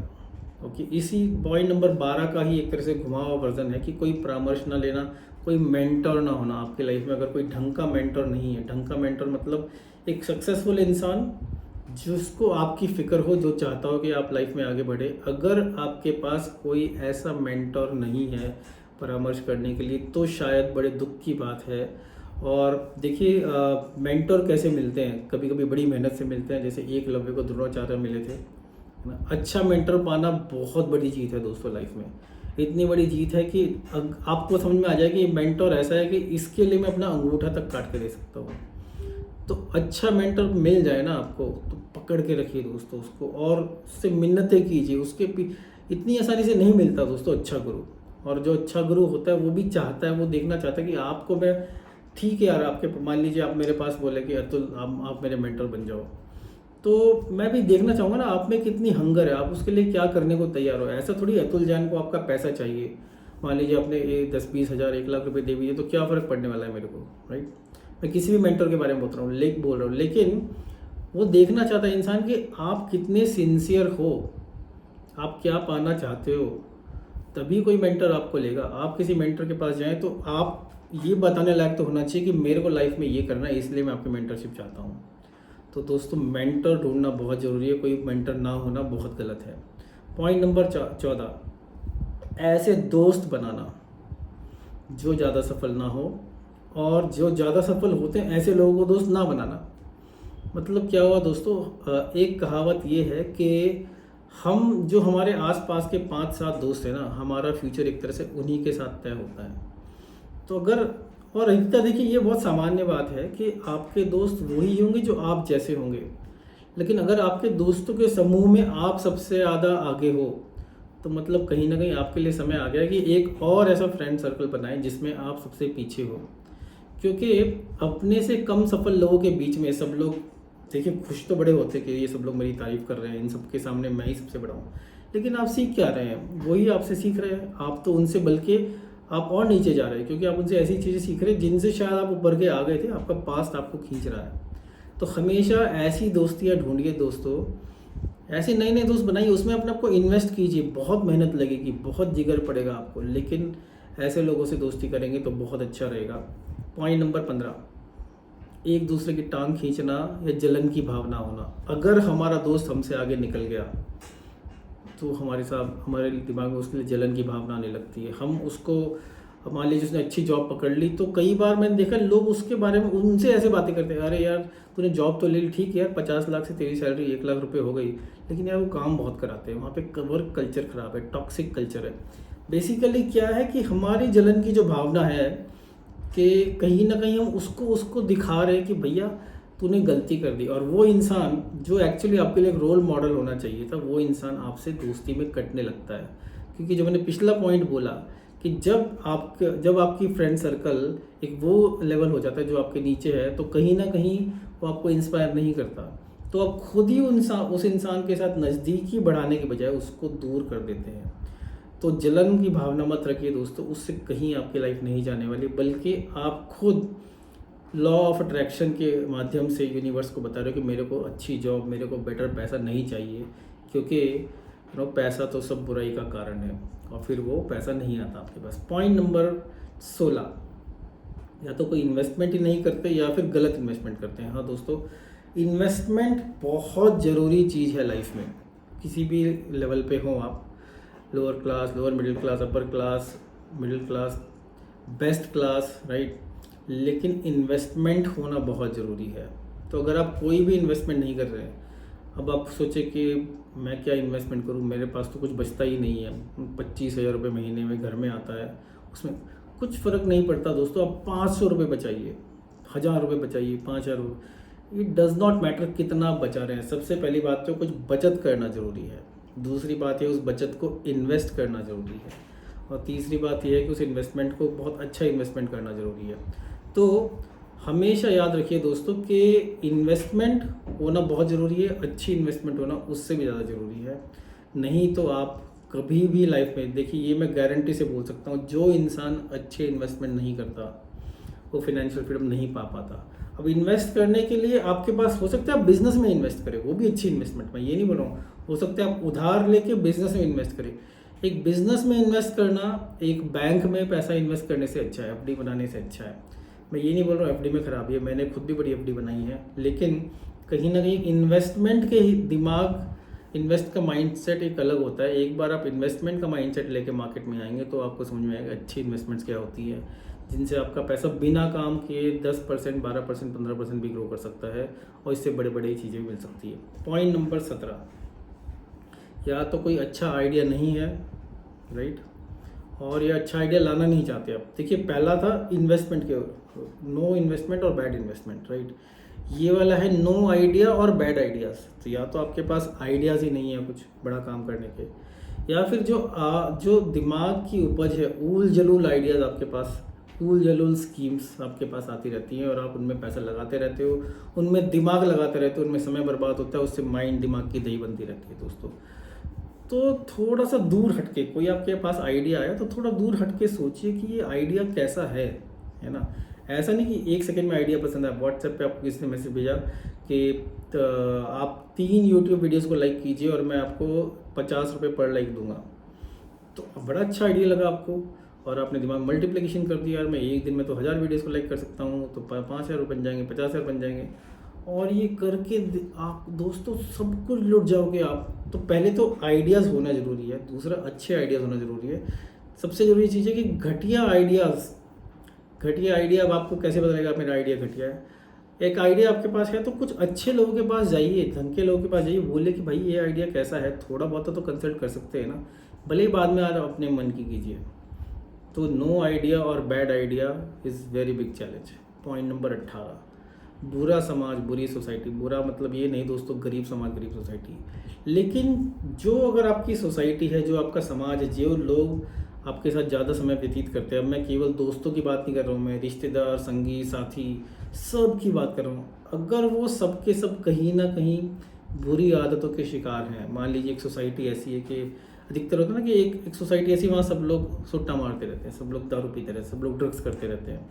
ओके, इसी पॉइंट नंबर 12 का ही एक तरह से घुमा हुआ वर्जन है कि कोई परामर्श ना लेना, कोई मेंटर ना होना आपकी लाइफ में। अगर कोई ढंग का मेंटर नहीं है, ढंग का मेंटर मतलब एक सक्सेसफुल इंसान जिसको आपकी फ़िक्र हो, जो चाहता हो कि आप लाइफ में आगे बढ़े, अगर आपके पास कोई ऐसा मेंटर नहीं है परामर्श करने के लिए, तो शायद बड़े दुख की बात है। और देखिए मेंटर कैसे मिलते हैं, कभी कभी बड़ी मेहनत से मिलते हैं, जैसे एकलव्य को द्रोणाचार्य मिले थे ना। अच्छा मेंटर पाना बहुत बड़ी जीत है दोस्तों लाइफ में। इतनी बड़ी जीत है कि आपको समझ में आ जाए कि मेंटर ऐसा है कि इसके लिए मैं अपना अंगूठा तक काट के दे सकता हूँ। तो अच्छा मेंटर मिल जाए ना आपको, तो पकड़ के रखिए दोस्तों उसको, और उससे मिन्नतें कीजिए। इतनी आसानी से नहीं मिलता दोस्तों अच्छा गुरु। और जो अच्छा गुरु होता है वो भी चाहता है, वो देखना चाहता है कि आपको मैं, ठीक है यार, आपके मान लीजिए आप मेरे पास बोले कि अतुल आप मेरे मेंटर बन जाओ, तो मैं भी देखना चाहूँगा ना आप में कितनी हंगर है, आप उसके लिए क्या करने को तैयार हो। ऐसा थोड़ी अतुल जैन को आपका पैसा चाहिए। मान लीजिए आपने 10-20 हज़ार 1 लाख रुपए दे दिए तो क्या फ़र्क पड़ने वाला है मेरे को, राइट। मैं किसी भी मेंटर के बारे में बोल रहा हूँ, लेकिन वो देखना चाहता है इंसान कि आप कितने सिंसियर हो, आप क्या पाना चाहते हो, तभी कोई मेंटर आपको लेगा। आप किसी मेंटर के पास जाएं तो आप ये बताने लायक तो होना चाहिए कि मेरे को लाइफ में ये करना है, इसलिए मैं आपकी मेंटरशिप चाहता हूँ। तो दोस्तों मेंटर ढूंढना बहुत ज़रूरी है, कोई मेंटर ना होना बहुत गलत है। पॉइंट नंबर 14, ऐसे दोस्त बनाना जो ज़्यादा सफल ना हो, और जो ज़्यादा सफल होते हैं ऐसे लोगों को दोस्त ना बनाना। मतलब क्या हुआ दोस्तों, एक कहावत ये है कि हम जो हमारे आसपास के 5-7 दोस्त हैं ना, हमारा फ्यूचर एक तरह से उन्हीं के साथ तय होता है। तो अगर, और अधिकतर देखिए ये बहुत सामान्य बात है कि आपके दोस्त वही होंगे जो आप जैसे होंगे। लेकिन अगर आपके दोस्तों के समूह में आप सबसे ज़्यादा आगे हो, तो मतलब कहीं ना कहीं आपके लिए समय आ गया कि एक और ऐसा फ्रेंड सर्कल बनाएं जिसमें आप सबसे पीछे हो। क्योंकि अपने से कम सफल लोगों के बीच में सब लोग, देखिए, खुश तो बड़े होते कि ये सब लोग मेरी तारीफ कर रहे हैं, इन सब के सामने मैं ही सबसे बड़ा हूँ, लेकिन आप सीख क्या रहे हैं? वही आपसे सीख रहे हैं। आप तो उनसे बल्कि आप और नीचे जा रहे हैं, क्योंकि आप उनसे ऐसी चीज़ें सीख रहे हैं जिनसे शायद आप ऊपर के आ गए थे, आपका पास्ट आपको खींच रहा है। तो हमेशा ऐसी दोस्तियाँ ढूंढिए दोस्तों, ऐसे नए नए दोस्त बनाइए, उसमें अपने आप को इन्वेस्ट कीजिए, बहुत मेहनत लगेगी, बहुत जिगर पड़ेगा आपको, लेकिन ऐसे लोगों से दोस्ती करेंगे तो बहुत अच्छा रहेगा। पॉइंट नंबर 15, एक दूसरे की टांग खींचना या जलन की भावना होना। अगर हमारा दोस्त हमसे आगे निकल गया तो हमारे दिमाग में उसके लिए जलन की भावना आने लगती है। हम उसको, मान लीजिए उसने अच्छी जॉब पकड़ ली, तो कई बार मैंने देखा लोग उसके बारे में उनसे ऐसे बातें करते हैं, अरे यार तूने जॉब तो ले ली, ठीक है यार, 50 लाख से तेरी सैलरी 1 लाख रुपए हो गई, लेकिन यार वो काम बहुत कराते हैं, वहाँ पे वर्क कल्चर ख़राब है, टॉक्सिक कल्चर है। बेसिकली क्या है कि हमारी जलन की जो भावना है कि कहीं ना कहीं हम उसको दिखा रहे हैं कि भैया तूने गलती कर दी, और वो इंसान जो एक्चुअली आपके लिए एक रोल मॉडल होना चाहिए था, वो इंसान आपसे दोस्ती में कटने लगता है। क्योंकि जो मैंने पिछला पॉइंट बोला कि जब आपकी फ्रेंड सर्कल एक वो लेवल हो जाता है जो आपके नीचे है, तो कहीं ना कहीं वो आपको इंस्पायर नहीं करता, तो आप खुद ही उस इंसान के साथ नज़दीकी बढ़ाने के बजाय उसको दूर कर देते हैं। तो जलन की भावना मत रखिए दोस्तों, उससे कहीं आपकी लाइफ नहीं जाने वाली, बल्कि आप खुद लॉ ऑफ अट्रैक्शन के माध्यम से यूनिवर्स को बता रहे हो कि मेरे को अच्छी जॉब, मेरे को बेटर पैसा नहीं चाहिए, क्योंकि पैसा तो सब बुराई का कारण है, और फिर वो पैसा नहीं आता आपके पास। पॉइंट नंबर 16, या तो कोई इन्वेस्टमेंट ही नहीं करते या फिर गलत इन्वेस्टमेंट करते हैं। हाँ दोस्तों, इन्वेस्टमेंट बहुत ज़रूरी चीज़ है लाइफ में, किसी भी लेवल पे हो आप, lower class, lower middle class, upper class, middle class, best class, right, लेकिन इन्वेस्टमेंट होना बहुत ज़रूरी है। तो अगर आप कोई भी इन्वेस्टमेंट नहीं कर रहे हैं, अब आप सोचे कि मैं क्या इन्वेस्टमेंट करूं, मेरे पास तो कुछ बचता ही नहीं है, 25,000 रुपये महीने में घर में आता है, उसमें कुछ फ़र्क नहीं पड़ता दोस्तों। आप 500 रुपये बचाइए, 1000 रुपये बचाइए, 5000 रुपये, इट डज़ नॉट मैटर कितना आप बचा रहे हैं। सबसे पहली बात तो कुछ बचत करना ज़रूरी है, दूसरी बात है उस बचत को इन्वेस्ट करना ज़रूरी है, और तीसरी बात यह है कि उस इन्वेस्टमेंट को बहुत अच्छा इन्वेस्टमेंट करना ज़रूरी है। तो हमेशा याद रखिए दोस्तों कि इन्वेस्टमेंट होना बहुत ज़रूरी है, अच्छी इन्वेस्टमेंट होना उससे भी ज़्यादा ज़रूरी है। नहीं तो आप कभी भी लाइफ में, देखिए ये मैं गारंटी से बोल सकता हूँ, जो इंसान अच्छे इन्वेस्टमेंट नहीं करता वो फिनेंशियल फ्रीडम नहीं पा पाता। अब इन्वेस्ट करने के लिए आपके पास हो सकता है आप बिजनेस में इन्वेस्ट करें, वो भी अच्छी इन्वेस्टमेंट, मैं ये नहीं बोल रहा हूँ, हो सकता है आप उधार लेके बिजनेस में इन्वेस्ट करें। एक बिजनेस में इन्वेस्ट करना एक बैंक में पैसा इन्वेस्ट करने से अच्छा है, एफडी बनाने से अच्छा है। मैं ये नहीं बोल रहा हूँ एफडी में खराबी है, मैंने खुद भी बड़ी एफडी बनाई है, लेकिन कहीं ना कहीं इन्वेस्टमेंट के इन्वेस्ट का माइंडसेट एक अलग होता है। एक बार आप इन्वेस्टमेंट का माइंडसेट लेके मार्केट में आएंगे तो आपको समझ में आएगा अच्छी इन्वेस्टमेंट्स क्या होती है, जिनसे आपका पैसा बिना काम किए 10%, 12%, 15% भी ग्रो कर सकता है, और इससे बड़े बड़े चीज़ें भी मिल सकती है। पॉइंट नंबर 17, या तो कोई अच्छा आइडिया नहीं है, राइट, और ये अच्छा आइडिया लाना नहीं चाहते आप। देखिए पहला था इन्वेस्टमेंट के, नो इन्वेस्टमेंट और बैड इन्वेस्टमेंट, राइट, ये वाला है नो आइडिया और बैड आइडियाज़। तो या तो आपके पास आइडियाज़ ही नहीं है कुछ बड़ा काम करने के, या फिर जो दिमाग की उपज है, ऊल जलूल आइडियाज़ आपके पास, ऊल जलूल स्कीम्स आपके पास आती रहती हैं, और आप उनमें पैसा लगाते रहते हो, उनमें दिमाग लगाते रहते हो, उनमें समय बर्बाद होता है, उससे माइंड, दिमाग की दही बनती रहती है दोस्तों। तो थोड़ा सा दूर हटके, कोई आपके पास आइडिया आया तो थोड़ा दूर हटके सोचिए कि ये आइडिया कैसा है ना। ऐसा नहीं कि 1 सेकंड में आइडिया पसंद है, व्हाट्सएप पे आपको किसी ने मैसेज भेजा कि आप 3 यूट्यूब वीडियोस को लाइक कीजिए और मैं आपको 50 रुपये पर लाइक दूंगा, तो बड़ा अच्छा आइडिया लगा आपको, और आपने दिमाग मल्टीप्लिकेशन कर दिया, यार मैं एक दिन में तो 1000 वीडियोस को लाइक कर सकता हूँ, तो 5000 बन जाएंगे, 50,000 बन जाएंगे, और ये करके आप दोस्तों सब कुछ लुट जाओगे आप। तो पहले तो आइडियाज़ होना ज़रूरी है, दूसरा अच्छे आइडियाज़ होना ज़रूरी है। सबसे ज़रूरी चीज़ है कि घटिया आइडिया, अब आपको कैसे पता लगेगा मेरा आइडिया घटिया है? एक आइडिया आपके पास है तो कुछ अच्छे लोगों के पास जाइए, ढंग के लोगों के पास जाइए, बोले कि भाई ये आइडिया कैसा है, थोड़ा बहुत तो कंसल्ट कर सकते हैं ना, भले ही बाद में आप अपने मन की कीजिए। तो नो आइडिया और bad idea is very big challenge. Point number 18, बुरा समाज, बुरी सोसाइटी, बुरा मतलब ये नहीं दोस्तों गरीब समाज, गरीब सोसाइटी, लेकिन जो अगर आपकी सोसाइटी है, जो आपका समाज है, जो लोग आपके साथ ज़्यादा समय व्यतीत करते हैं, अब मैं केवल दोस्तों की बात नहीं कर रहा हूँ, मैं रिश्तेदार, संगी, साथी, सब की बात कर रहा हूँ। अगर वो सब के सब कहीं ना कहीं बुरी आदतों के शिकार हैं, मान लीजिए एक सोसाइटी ऐसी है कि अधिकतर होता है ना कि एक सोसाइटी ऐसी, वहाँ सब लोग सुट्टा मारते रहते हैं, सब लोग दारू पीते रहते हैं, सब लोग ड्रग्स करते रहते हैं।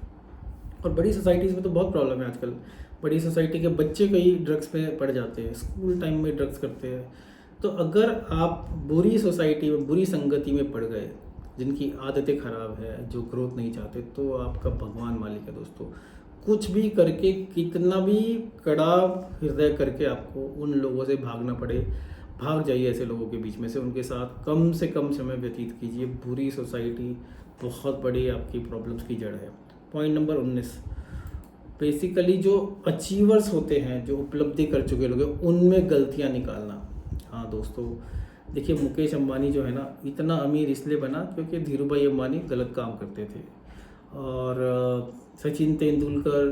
और बड़ी सोसाइटीज़ में तो बहुत प्रॉब्लम है आजकल। बड़ी सोसाइटी के बच्चे कई ड्रग्स में पड़ जाते हैं, स्कूल टाइम में ड्रग्स करते हैं। तो अगर आप बुरी सोसाइटी में, बुरी संगति में पड़ गए, जिनकी आदतें ख़राब है, जो ग्रोथ नहीं चाहते, तो आपका भगवान मालिक है दोस्तों। कुछ भी करके, कितना भी कड़ा हृदय करके आपको उन लोगों से भागना पड़े, भाग जाइए ऐसे लोगों के बीच में से, उनके साथ कम से कम समय व्यतीत कीजिए। बुरी सोसाइटी बहुत बड़ी आपकी प्रॉब्लम्स की जड़ है। पॉइंट नंबर 19, बेसिकली जो अचीवर्स होते हैं, जो उपलब्धि कर चुके लोग हैं, उनमें गलतियां निकालना। हाँ दोस्तों, देखिए मुकेश अंबानी जो है ना, इतना अमीर इसलिए बना क्योंकि धीरू भाई अंबानी गलत काम करते थे, और सचिन तेंदुलकर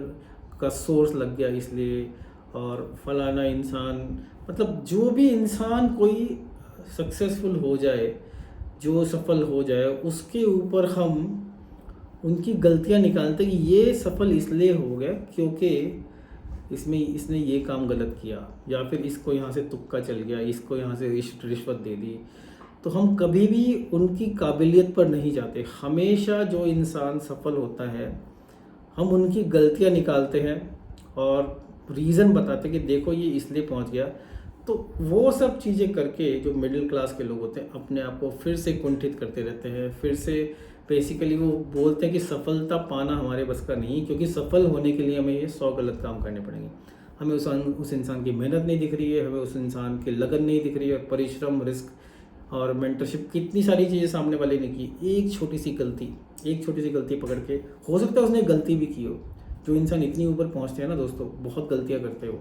का सोर्स लग गया इसलिए, और फलाना इंसान, मतलब जो भी इंसान कोई सक्सेसफुल हो जाए, जो सफल हो जाए, उसके ऊपर हम उनकी गलतियां निकालते कि ये सफल इसलिए हो गया क्योंकि इसने ये काम गलत किया, या फिर इसको यहाँ से तुक्का चल गया, इसको यहाँ से रिश्वत दे दी। तो हम कभी भी उनकी काबिलियत पर नहीं जाते। हमेशा जो इंसान सफल होता है, हम उनकी गलतियाँ निकालते हैं और रीज़न बताते कि देखो ये इसलिए पहुँच गया। तो वो सब चीज़ें करके जो मिडिल क्लास के लोग होते हैं, अपने आप को फिर से कुंठित करते रहते हैं, फिर से बेसिकली वो बोलते हैं कि सफलता पाना हमारे बस का नहीं, क्योंकि सफल होने के लिए हमें ये 100 गलत काम करने पड़ेंगे। हमें उस इंसान की मेहनत नहीं दिख रही है, हमें उस इंसान की लगन नहीं दिख रही है, और परिश्रम, रिस्क और मेंटरशिप, कितनी सारी चीज़ें सामने वाले ने की। एक छोटी सी गलती पकड़ के, हो सकता है उसने गलती भी की हो। जो इंसान इतनी ऊपर पहुँचते हैं ना दोस्तों, बहुत गलतियाँ करते हो,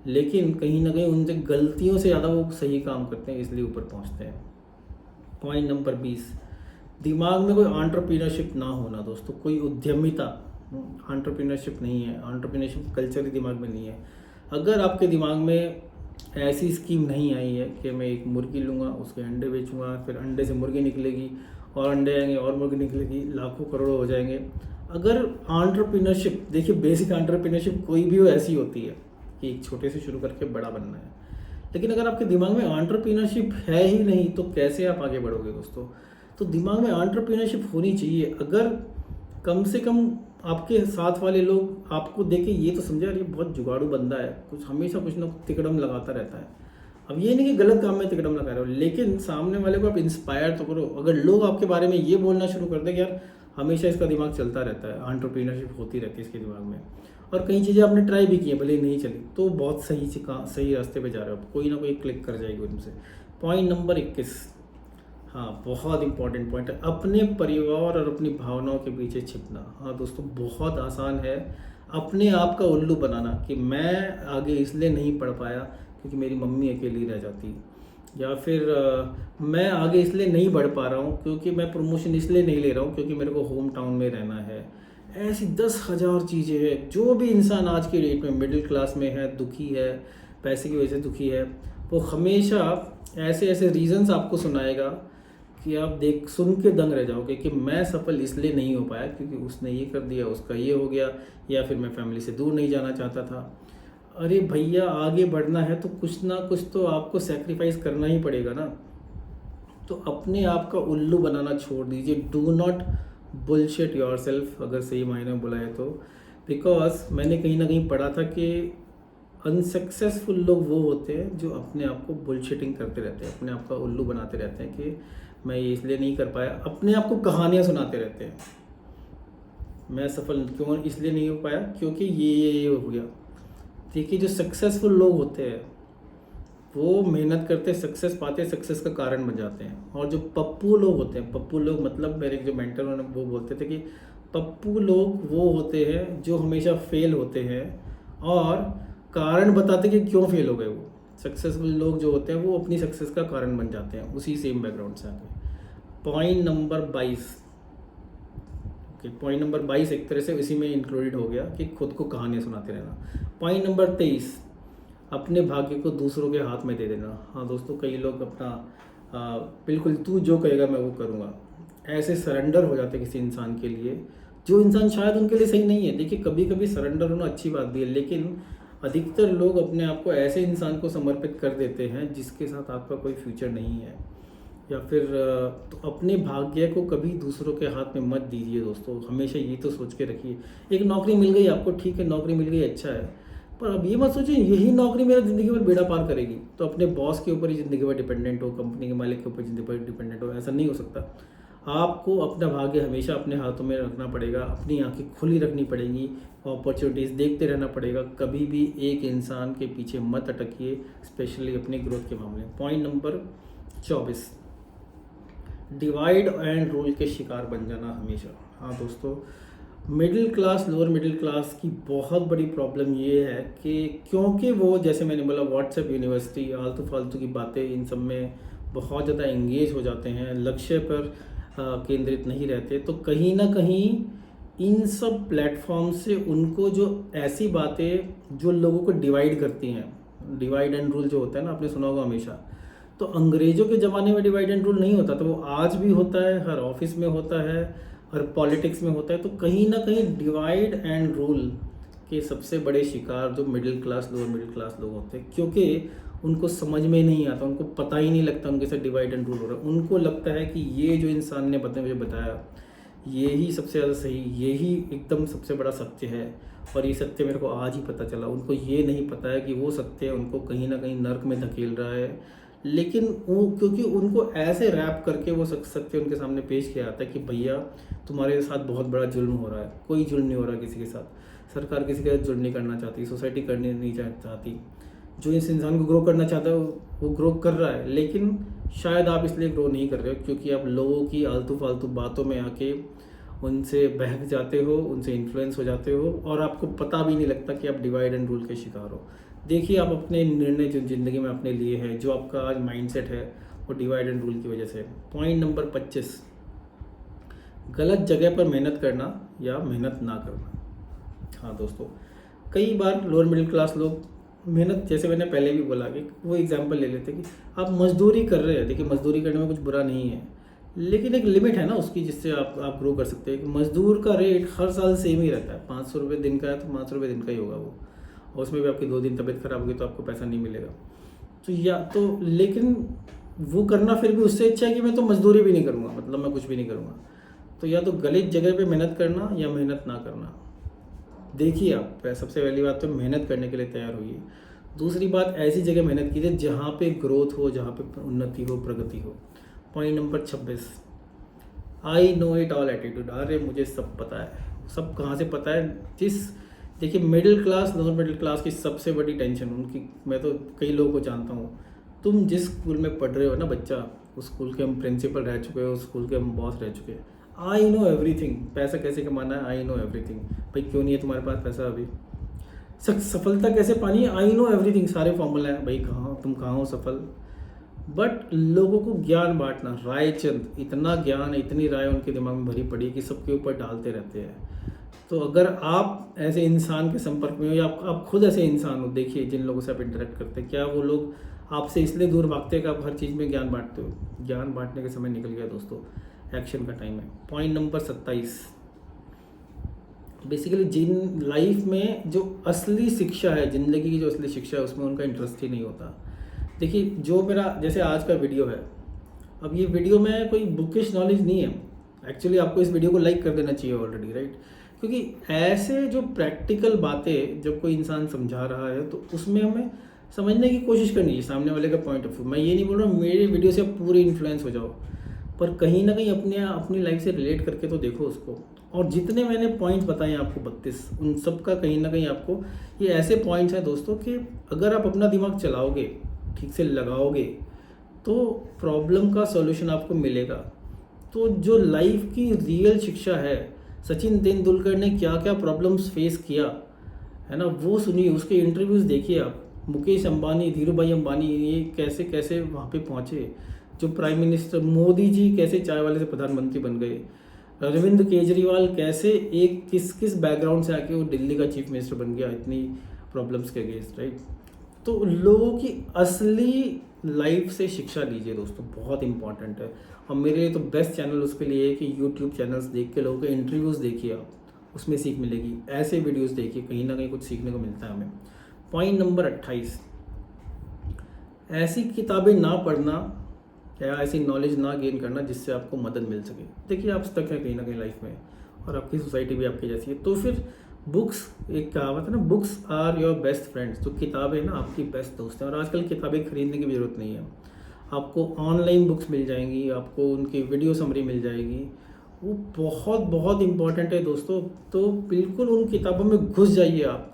लेकिन कहीं ना कहीं उनसे गलतियों से ज़्यादा वो सही काम करते हैं, इसलिए ऊपर पहुँचते हैं। पॉइंट नंबर 20, दिमाग में कोई एंटरप्रेन्योरशिप ना होना दोस्तों, कोई उद्यमिता, एंटरप्रेन्योरशिप नहीं है, एंटरप्रेन्योरशिप कल्चर ही दिमाग में नहीं है। अगर आपके दिमाग में ऐसी स्कीम नहीं आई है कि मैं एक मुर्गी लूँगा, उसके अंडे बेचूँगा, फिर अंडे से मुर्गी निकलेगी, और अंडे आएंगे और मुर्गी निकलेगी, लाखों करोड़ों हो जाएंगे। अगर एंटरप्रेन्योरशिप, देखिए बेसिक एंटरप्रेन्योरशिप कोई भी हो ऐसी होती है कि एक छोटे से शुरू करके बड़ा बनना है, लेकिन अगर आपके दिमाग में एंटरप्रेन्योरशिप है ही नहीं तो कैसे आप आगे बढ़ोगे दोस्तों। तो दिमाग में एंटरप्रेन्योरशिप होनी चाहिए। अगर कम से कम आपके साथ वाले लोग आपको देखे ये तो समझे यार ये बहुत जुगाड़ू बंदा है, कुछ हमेशा कुछ ना कुछ तिकड़म लगाता रहता है। अब ये नहीं कि गलत काम में तिकड़म लगा रहे हो, लेकिन सामने वाले को आप इंस्पायर तो करो। अगर लोग आपके बारे में ये बोलना शुरू कर दें कि यार हमेशा इसका दिमाग चलता रहता है, एंटरप्रेन्योरशिप होती रहती है इसके दिमाग में, और कई चीज़ें आपने ट्राई भी की है, भले नहीं चली, तो बहुत सही रास्ते पे जा रहे हो, कोई ना कोई क्लिक कर जाएगी उनसे। पॉइंट नंबर 21, हाँ बहुत इंपॉर्टेंट पॉइंट है, अपने परिवार और अपनी भावनाओं के पीछे छिपना। हाँ दोस्तों, बहुत आसान है अपने आप का उल्लू बनाना कि मैं आगे इसलिए नहीं पढ़ पाया क्योंकि मेरी मम्मी अकेली रह जाती, या फिर मैं आगे इसलिए नहीं बढ़ पा रहा हूँ क्योंकि मैं प्रमोशन इसलिए नहीं ले रहा हूँ क्योंकि मेरे को होम टाउन में रहना है। ऐसी 10,000 चीज़ें हैं। जो भी इंसान आज के डेट में मिडिल क्लास में है, दुखी है, पैसे की वजह से दुखी है, वो हमेशा ऐसे ऐसे रीजंस आपको सुनाएगा कि आप सुन के दंग रह जाओगे कि मैं सफल इसलिए नहीं हो पाया क्योंकि उसने ये कर दिया, उसका ये हो गया, या फिर मैं फैमिली से दूर नहीं जाना चाहता था। अरे भैया, आगे बढ़ना है तो कुछ ना कुछ तो आपको सेक्रीफाइस करना ही पड़ेगा ना। तो अपने आप का उल्लू बनाना छोड़ दीजिए। डू नॉट बुलशिट योरसेल्फ, अगर सही मायने में बोला है तो। बिकॉज मैंने कहीं ना कहीं पढ़ा था कि अनसक्सेसफुल लोग वो होते हैं जो अपने आप को बुलशिटिंग करते रहते हैं, अपने आप का उल्लू बनाते रहते हैं कि मैं ये इसलिए नहीं कर पाया, अपने आप को कहानियाँ सुनाते रहते हैं, मैं सफल क्यों इसलिए नहीं हो पाया क्योंकि ये हो गया। देखिए, जो सक्सेसफुल लोग होते हैं वो मेहनत करते, सक्सेस पाते, सक्सेस का कारण बन जाते हैं। और जो पप्पू लोग होते हैं, पप्पू लोग मतलब मेरे जो मेंटर उन्होंने वो बोलते थे कि पप्पू लोग वो होते हैं जो हमेशा फेल होते हैं और कारण बताते कि क्यों फेल हो गए वो। सक्सेसफुल लोग जो होते हैं वो अपनी सक्सेस का कारण बन जाते हैं, उसी सेम बैकग्राउंड से आके। Point number 22, okay, point number 22 एक तरह से इसी में इंक्लूडेड हो गया कि खुद को कहानियाँ सुनाते रहना। पॉइंट नंबर 23, अपने भाग्य को दूसरों के हाथ में दे देना। हाँ दोस्तों, कई लोग अपना बिल्कुल तू जो कहेगा मैं वो करूँगा, ऐसे सरेंडर हो जाते किसी इंसान के लिए जो इंसान शायद उनके लिए सही नहीं है। देखिए, कभी कभी सरेंडर होना अच्छी बात भी है, लेकिन अधिकतर लोग अपने आप को ऐसे इंसान को समर्पित कर देते हैं जिसके साथ आपका कोई फ्यूचर नहीं है। या फिर तो अपने भाग्य को कभी दूसरों के हाथ में मत दीजिए दोस्तों। हमेशा ये तो सोच के रखिए, एक नौकरी मिल गई आपको, ठीक है नौकरी मिल गई अच्छा है, पर अब ये मत सोचिए यही नौकरी मेरा ज़िंदगी भर बेड़ा पार करेगी। तो अपने बॉस के ऊपर ही ज़िंदगी भर डिपेंडेंट हो, कंपनी के मालिक के ऊपर ज़िंदगी भर डिपेंडेंट हो, ऐसा नहीं हो सकता। आपको अपना भाग्य हमेशा अपने हाथों में रखना पड़ेगा, अपनी आंखें खुली रखनी पड़ेगी, अपॉर्चुनिटीज़ देखते रहना पड़ेगा। कभी भी एक इंसान के पीछे मत अटकिए, स्पेशली अपने ग्रोथ के मामले में। Point number 24, divide and rule के शिकार बन जाना हमेशा। हाँ दोस्तों, middle class lower middle class की बहुत बड़ी प्रॉब्लम ये है कि क्योंकि वो, जैसे मैंने बोला, व्हाट्सएप यूनिवर्सिटी, आलतू फालतू की बातें, इन सब में बहुत ज़्यादा एंगेज हो जाते हैं, लक्ष्य पर केंद्रित नहीं रहते, तो कहीं ना कहीं इन सब प्लेटफॉर्म से उनको जो ऐसी बातें जो लोगों को डिवाइड करती हैं, डिवाइड एंड रूल जो होता है ना, आपने सुना होगा हमेशा, तो अंग्रेजों के ज़माने में डिवाइड एंड रूल नहीं होता, तो वो आज भी होता है, हर ऑफिस में होता है, हर पॉलिटिक्स में होता है। तो कहीं ना कहीं डिवाइड एंड रूल के सबसे बड़े शिकार जो middle class lower middle class लोग होते हैं, क्योंकि उनको समझ में नहीं आता, उनको पता ही नहीं लगता उनके साथ डिवाइड एंड रूल हो रहा है। उनको लगता है कि ये जो इंसान ने मुझे बताया यही सबसे ज़्यादा सही, यही एकदम सबसे बड़ा सत्य है, और ये सत्य मेरे को आज ही पता चला। उनको ये नहीं पता है कि वो सत्य उनको कहीं ना कहीं नर्क में धकेल रहा है, लेकिन वो क्योंकि उनको ऐसे रैप करके वो सत्य उनके सामने पेश किया जाता है कि भैया तुम्हारे साथ बहुत बड़ा जुल्म हो रहा है। कोई जुल्म नहीं हो रहा किसी के साथ, सरकार किसी के साथ जुल्म नहीं करना चाहती, सोसाइटी करनी नहीं चाहती। जो इस इंसान को ग्रो करना चाहता है वो ग्रो कर रहा है, लेकिन शायद आप इसलिए ग्रो नहीं कर रहे हो क्योंकि आप लोगों की आलतू फालतू बातों में आके उनसे बहक जाते हो, उनसे इन्फ्लुएंस हो जाते हो, और आपको पता भी नहीं लगता कि आप डिवाइड एंड रूल के शिकार हो। देखिए, आप अपने निर्णय जो ज़िंदगी में अपने लिए है, जो आपका आज माइंडसेट है, वो डिवाइड एंड रूल की वजह से। पॉइंट नंबर 25, गलत जगह पर मेहनत करना या मेहनत ना करना। हाँ दोस्तों, कई बार लोअर मिडिल क्लास लोग मेहनत, जैसे मैंने पहले भी बोला कि वो एग्जांपल ले लेते कि आप मजदूरी कर रहे हैं। देखिए, मजदूरी करने में कुछ बुरा नहीं है, लेकिन एक लिमिट है ना उसकी, जिससे आप ग्रो कर सकते हैं। मजदूर का रेट हर साल सेम ही रहता है, 500 रुपये दिन का है तो 500 रुपये दिन का ही होगा वो, और उसमें भी आपकी 2 दिन तबीयत खराब होगी तो आपको पैसा नहीं मिलेगा। तो या तो, लेकिन वो करना फिर भी उससे अच्छा है कि मैं तो मजदूरी भी नहीं करूँगा, मतलब मैं कुछ भी नहीं करूँगा। तो या तो गलत जगह पे मेहनत करना या मेहनत ना करना। देखिए, आप सबसे पहली बात तो मेहनत करने के लिए तैयार होइए। दूसरी बात, ऐसी जगह मेहनत कीजिए जहाँ पे ग्रोथ हो, जहाँ पे उन्नति हो, प्रगति हो। Point number 26, I know it all attitude. अरे मुझे सब पता है। सब कहाँ से पता है? देखिए, middle class lower middle class की सबसे बड़ी टेंशन उनकी, मैं तो कई लोगों को जानता हूँ, तुम जिस स्कूल में पढ़ रहे हो ना बच्चा, उस स्कूल के हम प्रिंसिपल रह चुके हो, उस स्कूल के हम बॉस रह चुके हैं। I know everything. पैसा कैसे कमाना है, आई नो एवरीथिंग। भाई क्यों नहीं है तुम्हारे पास पैसा अभी? सफलता कैसे पानी है, आई नो एवरीथिंग। सारे फॉर्मूला है भाई, तुम कहाँ हो सफल। बट लोगों को ज्ञान बांटना, रायचंद, इतना ज्ञान, इतनी राय उनके दिमाग में भरी पड़ी है कि सबके ऊपर डालते रहते हैं। तो अगर आप ऐसे इंसान के संपर्क में हो, या आप खुद ऐसे इंसान हो, देखिए जिन लोगों से आप इंटरेक्ट करते हैं, क्या वो लोग आपसे इसलिए दूर भागते हैं कि आप हर चीज़ में ज्ञान बांटते हो? ज्ञान बांटने का समय निकल गया दोस्तों, एक्शन का टाइम है। पॉइंट नंबर 27, बेसिकली जिन लाइफ में जो असली शिक्षा है, ज़िंदगी की जो असली शिक्षा है, उसमें उनका इंटरेस्ट ही नहीं होता। देखिए, जो मेरा जैसे आज का वीडियो है, अब ये वीडियो में कोई बुकिश नॉलेज नहीं है। एक्चुअली आपको इस वीडियो को लाइक कर देना चाहिए ऑलरेडी, राइट? क्योंकि ऐसे जो प्रैक्टिकल बातें जब कोई इंसान समझा रहा है तो उसमें हमें समझने की कोशिश करनी चाहिए सामने वाले का पॉइंट ऑफ व्यू। मैं ये नहीं बोल रहा हूँ मेरे वीडियो से आप पूरे इन्फ्लुएंस हो जाओ, पर कहीं ना कहीं अपनी लाइफ से रिलेट करके तो देखो उसको। और जितने मैंने पॉइंट्स बताए आपको 32, उन सब का कहीं ना कहीं आपको ये ऐसे पॉइंट्स हैं दोस्तों कि अगर आप अपना दिमाग चलाओगे, ठीक से लगाओगे, तो प्रॉब्लम का सॉल्यूशन आपको मिलेगा। तो जो लाइफ की रियल शिक्षा है, सचिन तेंदुलकर ने क्या क्या प्रॉब्लम्स फेस किया है ना, वो सुनिए, उसके इंटरव्यूज़ देखिए आप। मुकेश अंबानी, धीरूभाई अंबानी, ये कैसे कैसे वहाँ पे पहुँचे। जो प्राइम मिनिस्टर मोदी जी कैसे चाय वाले से प्रधानमंत्री बन गए। अरविंद केजरीवाल कैसे एक किस किस बैकग्राउंड से आके वो दिल्ली का चीफ मिनिस्टर बन गया इतनी प्रॉब्लम्स के अगेंस्ट, राइट। तो लोगों की असली लाइफ से शिक्षा लीजिए दोस्तों, बहुत इंपॉर्टेंट है। और मेरे लिए तो बेस्ट चैनल उसके लिए है कि यूट्यूब चैनल्स देख के लोगों के इंटरव्यूज़ देखिए आप, उसमें सीख मिलेगी। ऐसे वीडियोस देखिए, कहीं ना कहीं कुछ सीखने को मिलता है हमें। पॉइंट नंबर 28, ऐसी किताबें ना पढ़ना या ऐसी नॉलेज ना गेन करना जिससे आपको मदद मिल सके। देखिए आप स्टक हैं कहीं ना कहीं लाइफ में और आपकी सोसाइटी भी आपकी जैसी है, तो फिर बुक्स, एक कहावत है ना, books are your best friends. तो किताबें ना आपकी बेस्ट दोस्त हैं। और आजकल किताबें खरीदने की भी ज़रूरत नहीं है, आपको ऑनलाइन बुक्स मिल जाएंगी, आपको उनकी वीडियो समरी मिल जाएगी। वो बहुत बहुत इंपॉर्टेंट है दोस्तों। तो बिल्कुल उन किताबों में घुस जाइए आप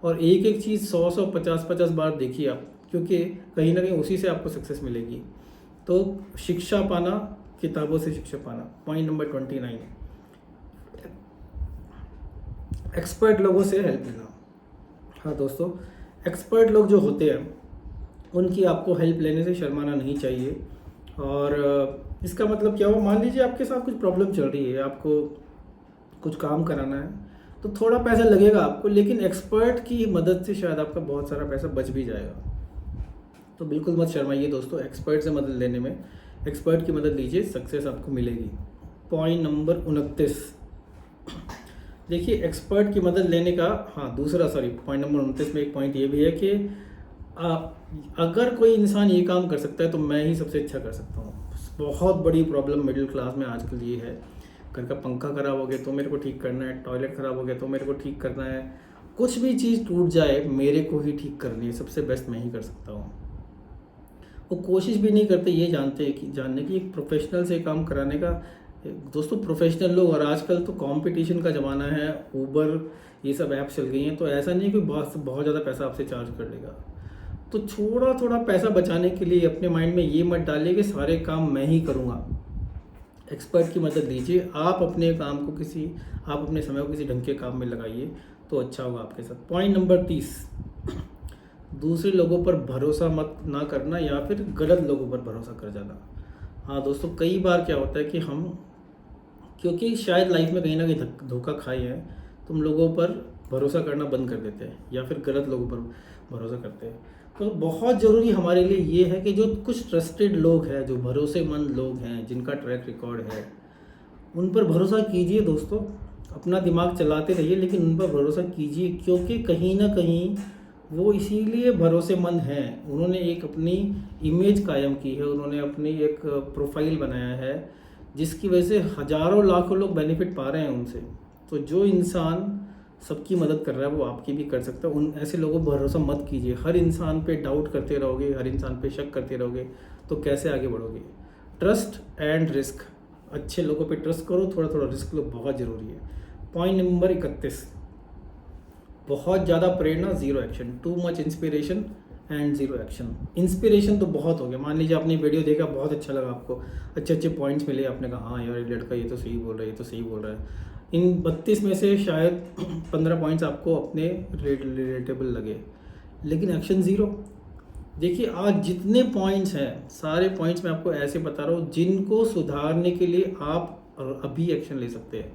और एक एक चीज़ 100 50 बार देखिए आप, क्योंकि कहीं ना कहीं उसी से आपको सक्सेस मिलेगी। तो शिक्षा पाना, किताबों से शिक्षा पाना। पॉइंट नंबर 29, एक्सपर्ट लोगों से हेल्प लेना। हाँ दोस्तों, एक्सपर्ट लोग जो होते हैं उनकी आपको हेल्प लेने से शर्माना नहीं चाहिए। और इसका मतलब क्या हो, मान लीजिए आपके साथ कुछ प्रॉब्लम चल रही है, आपको कुछ काम कराना है, तो थोड़ा पैसा लगेगा आपको, लेकिन एक्सपर्ट की मदद से शायद आपका बहुत सारा पैसा बच भी जाएगा। तो बिल्कुल मत शर्माइए दोस्तों एक्सपर्ट से मदद लेने में। एक्सपर्ट की मदद लीजिए, सक्सेस आपको मिलेगी। पॉइंट नंबर 29, देखिए एक्सपर्ट की मदद लेने का, हाँ दूसरा, सॉरी, पॉइंट नंबर 29 में एक पॉइंट ये भी है कि अगर कोई इंसान ये काम कर सकता है तो मैं ही सबसे अच्छा कर सकता हूँ। बहुत बड़ी प्रॉब्लम मिडिल क्लास में आजकल ये है, घर का पंखा ख़राब हो गया तो मेरे को ठीक करना है, टॉयलेट ख़राब हो गया तो मेरे को ठीक करना है, कुछ भी चीज़ टूट जाए मेरे को ही ठीक करनी है, सबसे बेस्ट मैं ही कर सकता हूँ। वो कोशिश भी नहीं करते ये जानने की एक प्रोफेशनल से काम कराने का। दोस्तों प्रोफेशनल लोग, और आजकल तो कंपटीशन का ज़माना है, ऊबर ये सब ऐप चल गई हैं, तो ऐसा नहीं है कि बहुत ज़्यादा पैसा आपसे चार्ज कर लेगा। तो थोड़ा थोड़ा पैसा बचाने के लिए अपने माइंड में ये मत डालिए कि सारे काम मैं ही करूँगा। एक्सपर्ट की मदद लीजिए, आप अपने काम को आप अपने समय को किसी ढंग के काम में लगाइए तो अच्छा होगा आपके साथ। पॉइंट नंबर 30, दूसरे लोगों पर भरोसा मत ना करना या फिर गलत लोगों पर भरोसा कर जाना। हाँ दोस्तों, कई बार क्या होता है कि हम, क्योंकि शायद लाइफ में कहीं ना कहीं धोखा खाए हैं, तुम लोगों पर भरोसा करना बंद कर देते हैं या फिर गलत लोगों पर भरोसा करते हैं। तो बहुत ज़रूरी हमारे लिए ये है कि जो कुछ ट्रस्टेड लोग हैं, जो भरोसेमंद लोग हैं, जिनका ट्रैक रिकॉर्ड है, उन पर भरोसा कीजिए दोस्तों। अपना दिमाग चलाते रहिए लेकिन उन पर भरोसा कीजिए, क्योंकि कहीं ना कहीं वो इसीलिए भरोसेमंद हैं, उन्होंने एक अपनी इमेज कायम की है, उन्होंने अपनी एक प्रोफाइल बनाया है जिसकी वजह से हज़ारों लाखों लोग बेनिफिट पा रहे हैं उनसे। तो जो इंसान सबकी मदद कर रहा है वो आपकी भी कर सकता है। उन ऐसे लोगों पर भरोसा मत कीजिए। हर इंसान पे डाउट करते रहोगे, हर इंसान पे शक करते रहोगे तो कैसे आगे बढ़ोगे। ट्रस्ट एंड रिस्क, अच्छे लोगों पे ट्रस्ट करो, थोड़ा थोड़ा रिस्क लो, बहुत ज़रूरी है। पॉइंट नंबर 31, बहुत ज़्यादा प्रेरणा, zero action. Too much inspiration and zero action. Inspiration तो बहुत हो गया, मान लीजिए आपने वीडियो देखा, बहुत अच्छा लगा आपको, अच्छे अच्छे पॉइंट्स मिले, आपने कहा हाँ यार ये लड़का ये तो सही बोल रहा है, ये तो सही बोल रहा है। इन 32 में से शायद 15 पॉइंट्स आपको अपने रिलेटेबल लगे, लेकिन एक्शन ज़ीरो। देखिए आज जितने पॉइंट्स हैं, सारे पॉइंट्स मैं आपको ऐसे बता रहा हूँ जिनको सुधारने के लिए आप अभी एक्शन ले सकते हैं।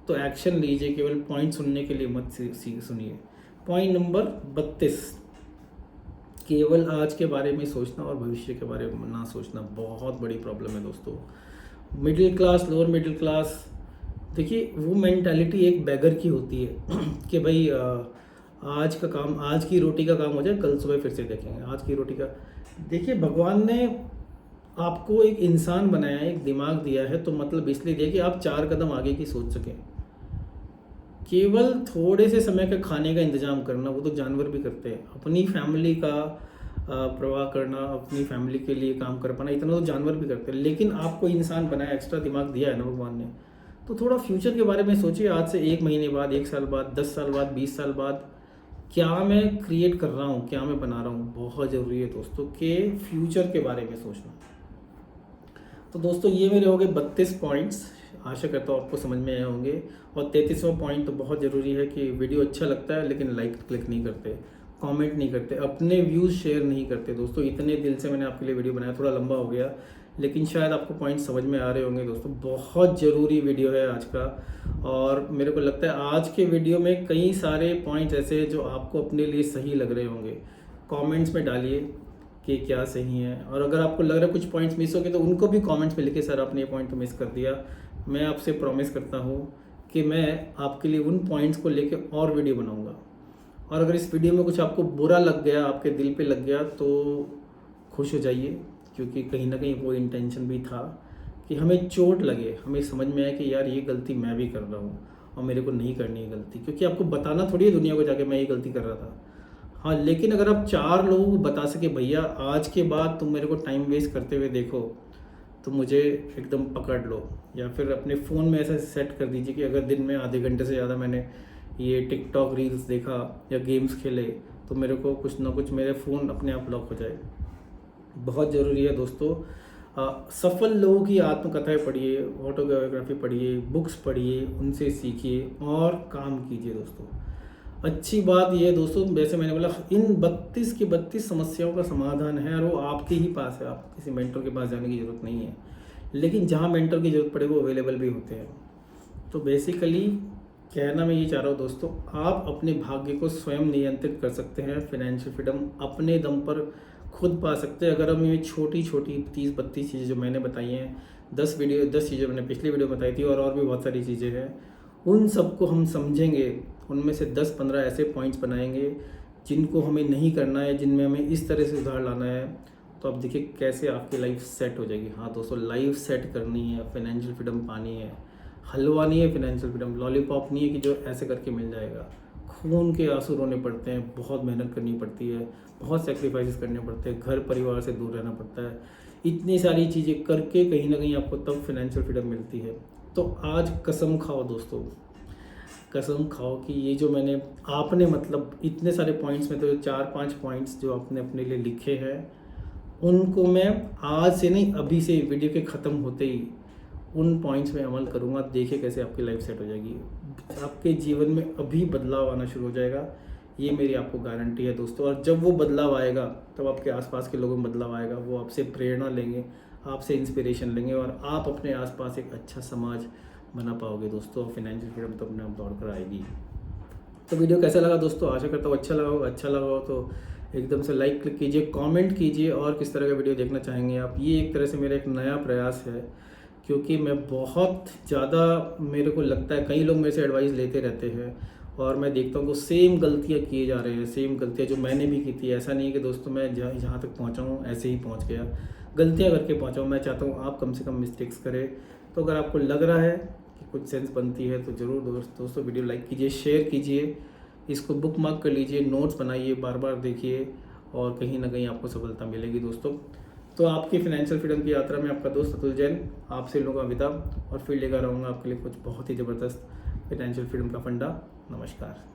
तो एक्शन लीजिए, केवल पॉइंट सुनने के लिए मत सुनिए। पॉइंट नंबर 32, केवल आज के बारे में सोचना और भविष्य के बारे में ना सोचना बहुत बड़ी प्रॉब्लम है दोस्तों। Middle class, lower middle class, देखिए वो मेंटालिटी एक बैगर की होती है कि भाई आज का काम, आज की रोटी का काम हो जाए, कल सुबह फिर से देखेंगे, आज की रोटी का। देखिए भगवान ने आपको एक इंसान बनाया है, एक दिमाग दिया है, तो मतलब इसलिए दिया कि आप 4 कदम आगे की सोच सकें। केवल थोड़े से समय का खाने का इंतजाम करना वो तो जानवर भी करते हैं। अपनी फैमिली का प्रवाह करना, अपनी फैमिली के लिए काम कर पाना, इतना तो जानवर भी करते हैं। लेकिन आपको इंसान बनाया, एक्स्ट्रा दिमाग दिया है ना भगवान ने, तो थोड़ा फ्यूचर के बारे में सोचिए। आज से 1 महीने बाद, 1 साल बाद, 10 साल बाद, 20 साल बाद क्या मैं क्रिएट कर रहा हूँ, क्या मैं बना रहा हूँ। बहुत ज़रूरी है दोस्तों कि फ्यूचर के बारे में सोचना। तो दोस्तों ये मेरे हो गए 32 पॉइंट्स, आशा करता हूँ आपको समझ में आए होंगे। और 33वां पॉइंट तो बहुत ज़रूरी है कि वीडियो अच्छा लगता है लेकिन लाइक क्लिक नहीं करते, कमेंट नहीं करते, अपने व्यूज़ शेयर नहीं करते। दोस्तों इतने दिल से मैंने आपके लिए वीडियो बनाया, थोड़ा लंबा हो गया लेकिन शायद आपको पॉइंट समझ में आ रहे होंगे दोस्तों। बहुत ज़रूरी वीडियो है आज का, और मेरे को लगता है आज के वीडियो में कई सारे पॉइंट्स ऐसे हैं जो आपको अपने लिए सही लग रहे होंगे। कमेंट्स में डालिए कि क्या सही है, और अगर आपको लग रहा है कुछ पॉइंट्स मिस हो गए तो उनको भी कमेंट्स में लिखिए, सर आपने ये पॉइंट मिस कर दिया। मैं आपसे प्रॉमिस करता हूँ कि मैं आपके लिए उन पॉइंट्स को लेके और वीडियो बनाऊँगा। और अगर इस वीडियो में कुछ आपको बुरा लग गया, आपके दिल पे लग गया, तो खुश हो जाइए, क्योंकि कहीं ना कहीं वो इंटेंशन भी था कि हमें चोट लगे, हमें समझ में आए कि यार ये गलती मैं भी कर रहा हूँ और मेरे को नहीं करनी है गलती। क्योंकि आपको बताना थोड़ी है दुनिया को जाके मैं ये गलती कर रहा था। हाँ, लेकिन अगर आप 4 लोगों को बता सके भैया आज के बाद तुम मेरे को टाइम वेस्ट करते हुए देखो तो मुझे एकदम पकड़ लो, या फिर अपने फ़ोन में ऐसा सेट कर दीजिए कि अगर दिन में आधे घंटे से ज़्यादा मैंने ये टिकटॉक रील्स देखा या गेम्स खेले तो मेरे को कुछ ना कुछ, मेरे फ़ोन अपने आप लॉक हो जाए। बहुत ज़रूरी है दोस्तों। सफल लोगों की आत्मकथाएं पढ़िए, ऑटोबायोग्राफी पढ़िए, बुक्स पढ़िए, उनसे सीखिए और काम कीजिए दोस्तों। अच्छी बात यह है दोस्तों, जैसे मैंने बोला, इन 32 की 32 समस्याओं का समाधान है और वो आपके ही पास है। आप किसी मेंटर के पास जाने की ज़रूरत नहीं है, लेकिन जहाँ मेंटर की ज़रूरत पड़े वो अवेलेबल भी होते हैं। तो बेसिकली कहना मैं ये चाह रहा हूँ दोस्तों, आप अपने भाग्य को स्वयं नियंत्रित कर सकते हैं। फाइनेंशियल फ्रीडम अपने दम पर खुद पा सकते हैं अगर हम ये छोटी छोटी 30-32 चीज़ें जो मैंने बताई हैं, 10 चीज़ें मैंने पिछली वीडियो बताई थी, और भी बहुत सारी चीज़ें हैं, उन सबको हम समझेंगे। उनमें से 10-15 ऐसे पॉइंट्स बनाएंगे जिनको हमें नहीं करना है, जिनमें हमें इस तरह से सुधार लाना है, तो आप देखिए कैसे आपकी लाइफ सेट हो जाएगी। हाँ दोस्तों, लाइफ सेट करनी है, फाइनेंशियल फ्रीडम पानी है। हलवा नहीं है फाइनेंशियल फ्रीडम, लॉलीपॉप नहीं है कि जो ऐसे करके मिल जाएगा। खून के आंसू रोने पड़ते हैं, बहुत मेहनत करनी पड़ती है, बहुत सेक्रीफाइसेस करने पड़ते हैं, घर परिवार से दूर रहना पड़ता है। इतनी सारी चीज़ें करके कहीं ना कहीं आपको तब फाइनेंशियल फ्रीडम मिलती है। तो आज कसम खाओ दोस्तों, कसम खाओ कि ये जो मैंने आपने मतलब इतने सारे पॉइंट्स में, तो 4-5 पॉइंट्स जो आपने अपने लिए लिखे हैं, उनको मैं आज से नहीं, अभी से वीडियो के ख़त्म होते ही उन पॉइंट्स में अमल करूँगा। देखिए कैसे आपकी लाइफ सेट हो जाएगी, आपके जीवन में अभी बदलाव आना शुरू हो जाएगा। ये मेरी आपको गारंटी है दोस्तों। और जब वो बदलाव आएगा तब आपके आसपास के लोगों में बदलाव आएगा, वो आपसे प्रेरणा लेंगे, आपसे इंस्पिरेशन लेंगे, और आप अपने आसपास एक अच्छा समाज बना पाओगे दोस्तों। फाइनेंशियल फ्रीडम तो अपने आप दौड़ कर आएगी। तो वीडियो कैसा लगा दोस्तों, आशा करता हूँ अच्छा लगा हो तो एकदम से लाइक क्लिक कीजिए, कमेंट कीजिए, और किस तरह का वीडियो देखना चाहेंगे आप। ये एक तरह से मेरा एक नया प्रयास है, क्योंकि मैं बहुत ज़्यादा, मेरे को लगता है कई लोग मेरे से एडवाइस लेते रहते हैं और मैं देखता हूँ कि सेम गलतियाँ किए जा रहे हैं, सेम गलतियाँ जो मैंने भी की थी। ऐसा नहीं है कि दोस्तों मैं जहाँ तक पहुँचा हूँ ऐसे ही पहुँच गया, गलतियाँ करके पहुँचा हूँ। मैं चाहता हूँ आप कम से कम मिस्टेक्स करें। तो अगर आपको लग रहा है कि कुछ सेंस बनती है तो ज़रूर दोस्तों वीडियो लाइक कीजिए, शेयर कीजिए, इसको बुक मार्क कर लीजिए, नोट्स बनाइए, बार बार देखिए, और कहीं ना कहीं आपको सफलता मिलेगी दोस्तों। तो आपकी फाइनेंशियल फ्रीडम की यात्रा में आपका दोस्त अतुल जैन आपसे लूँगा विदा, और फिर लेकर आऊँगा आपके लिए कुछ बहुत ही ज़बरदस्त फाइनेंशियल फ्रीडम का फंडा। नमस्कार।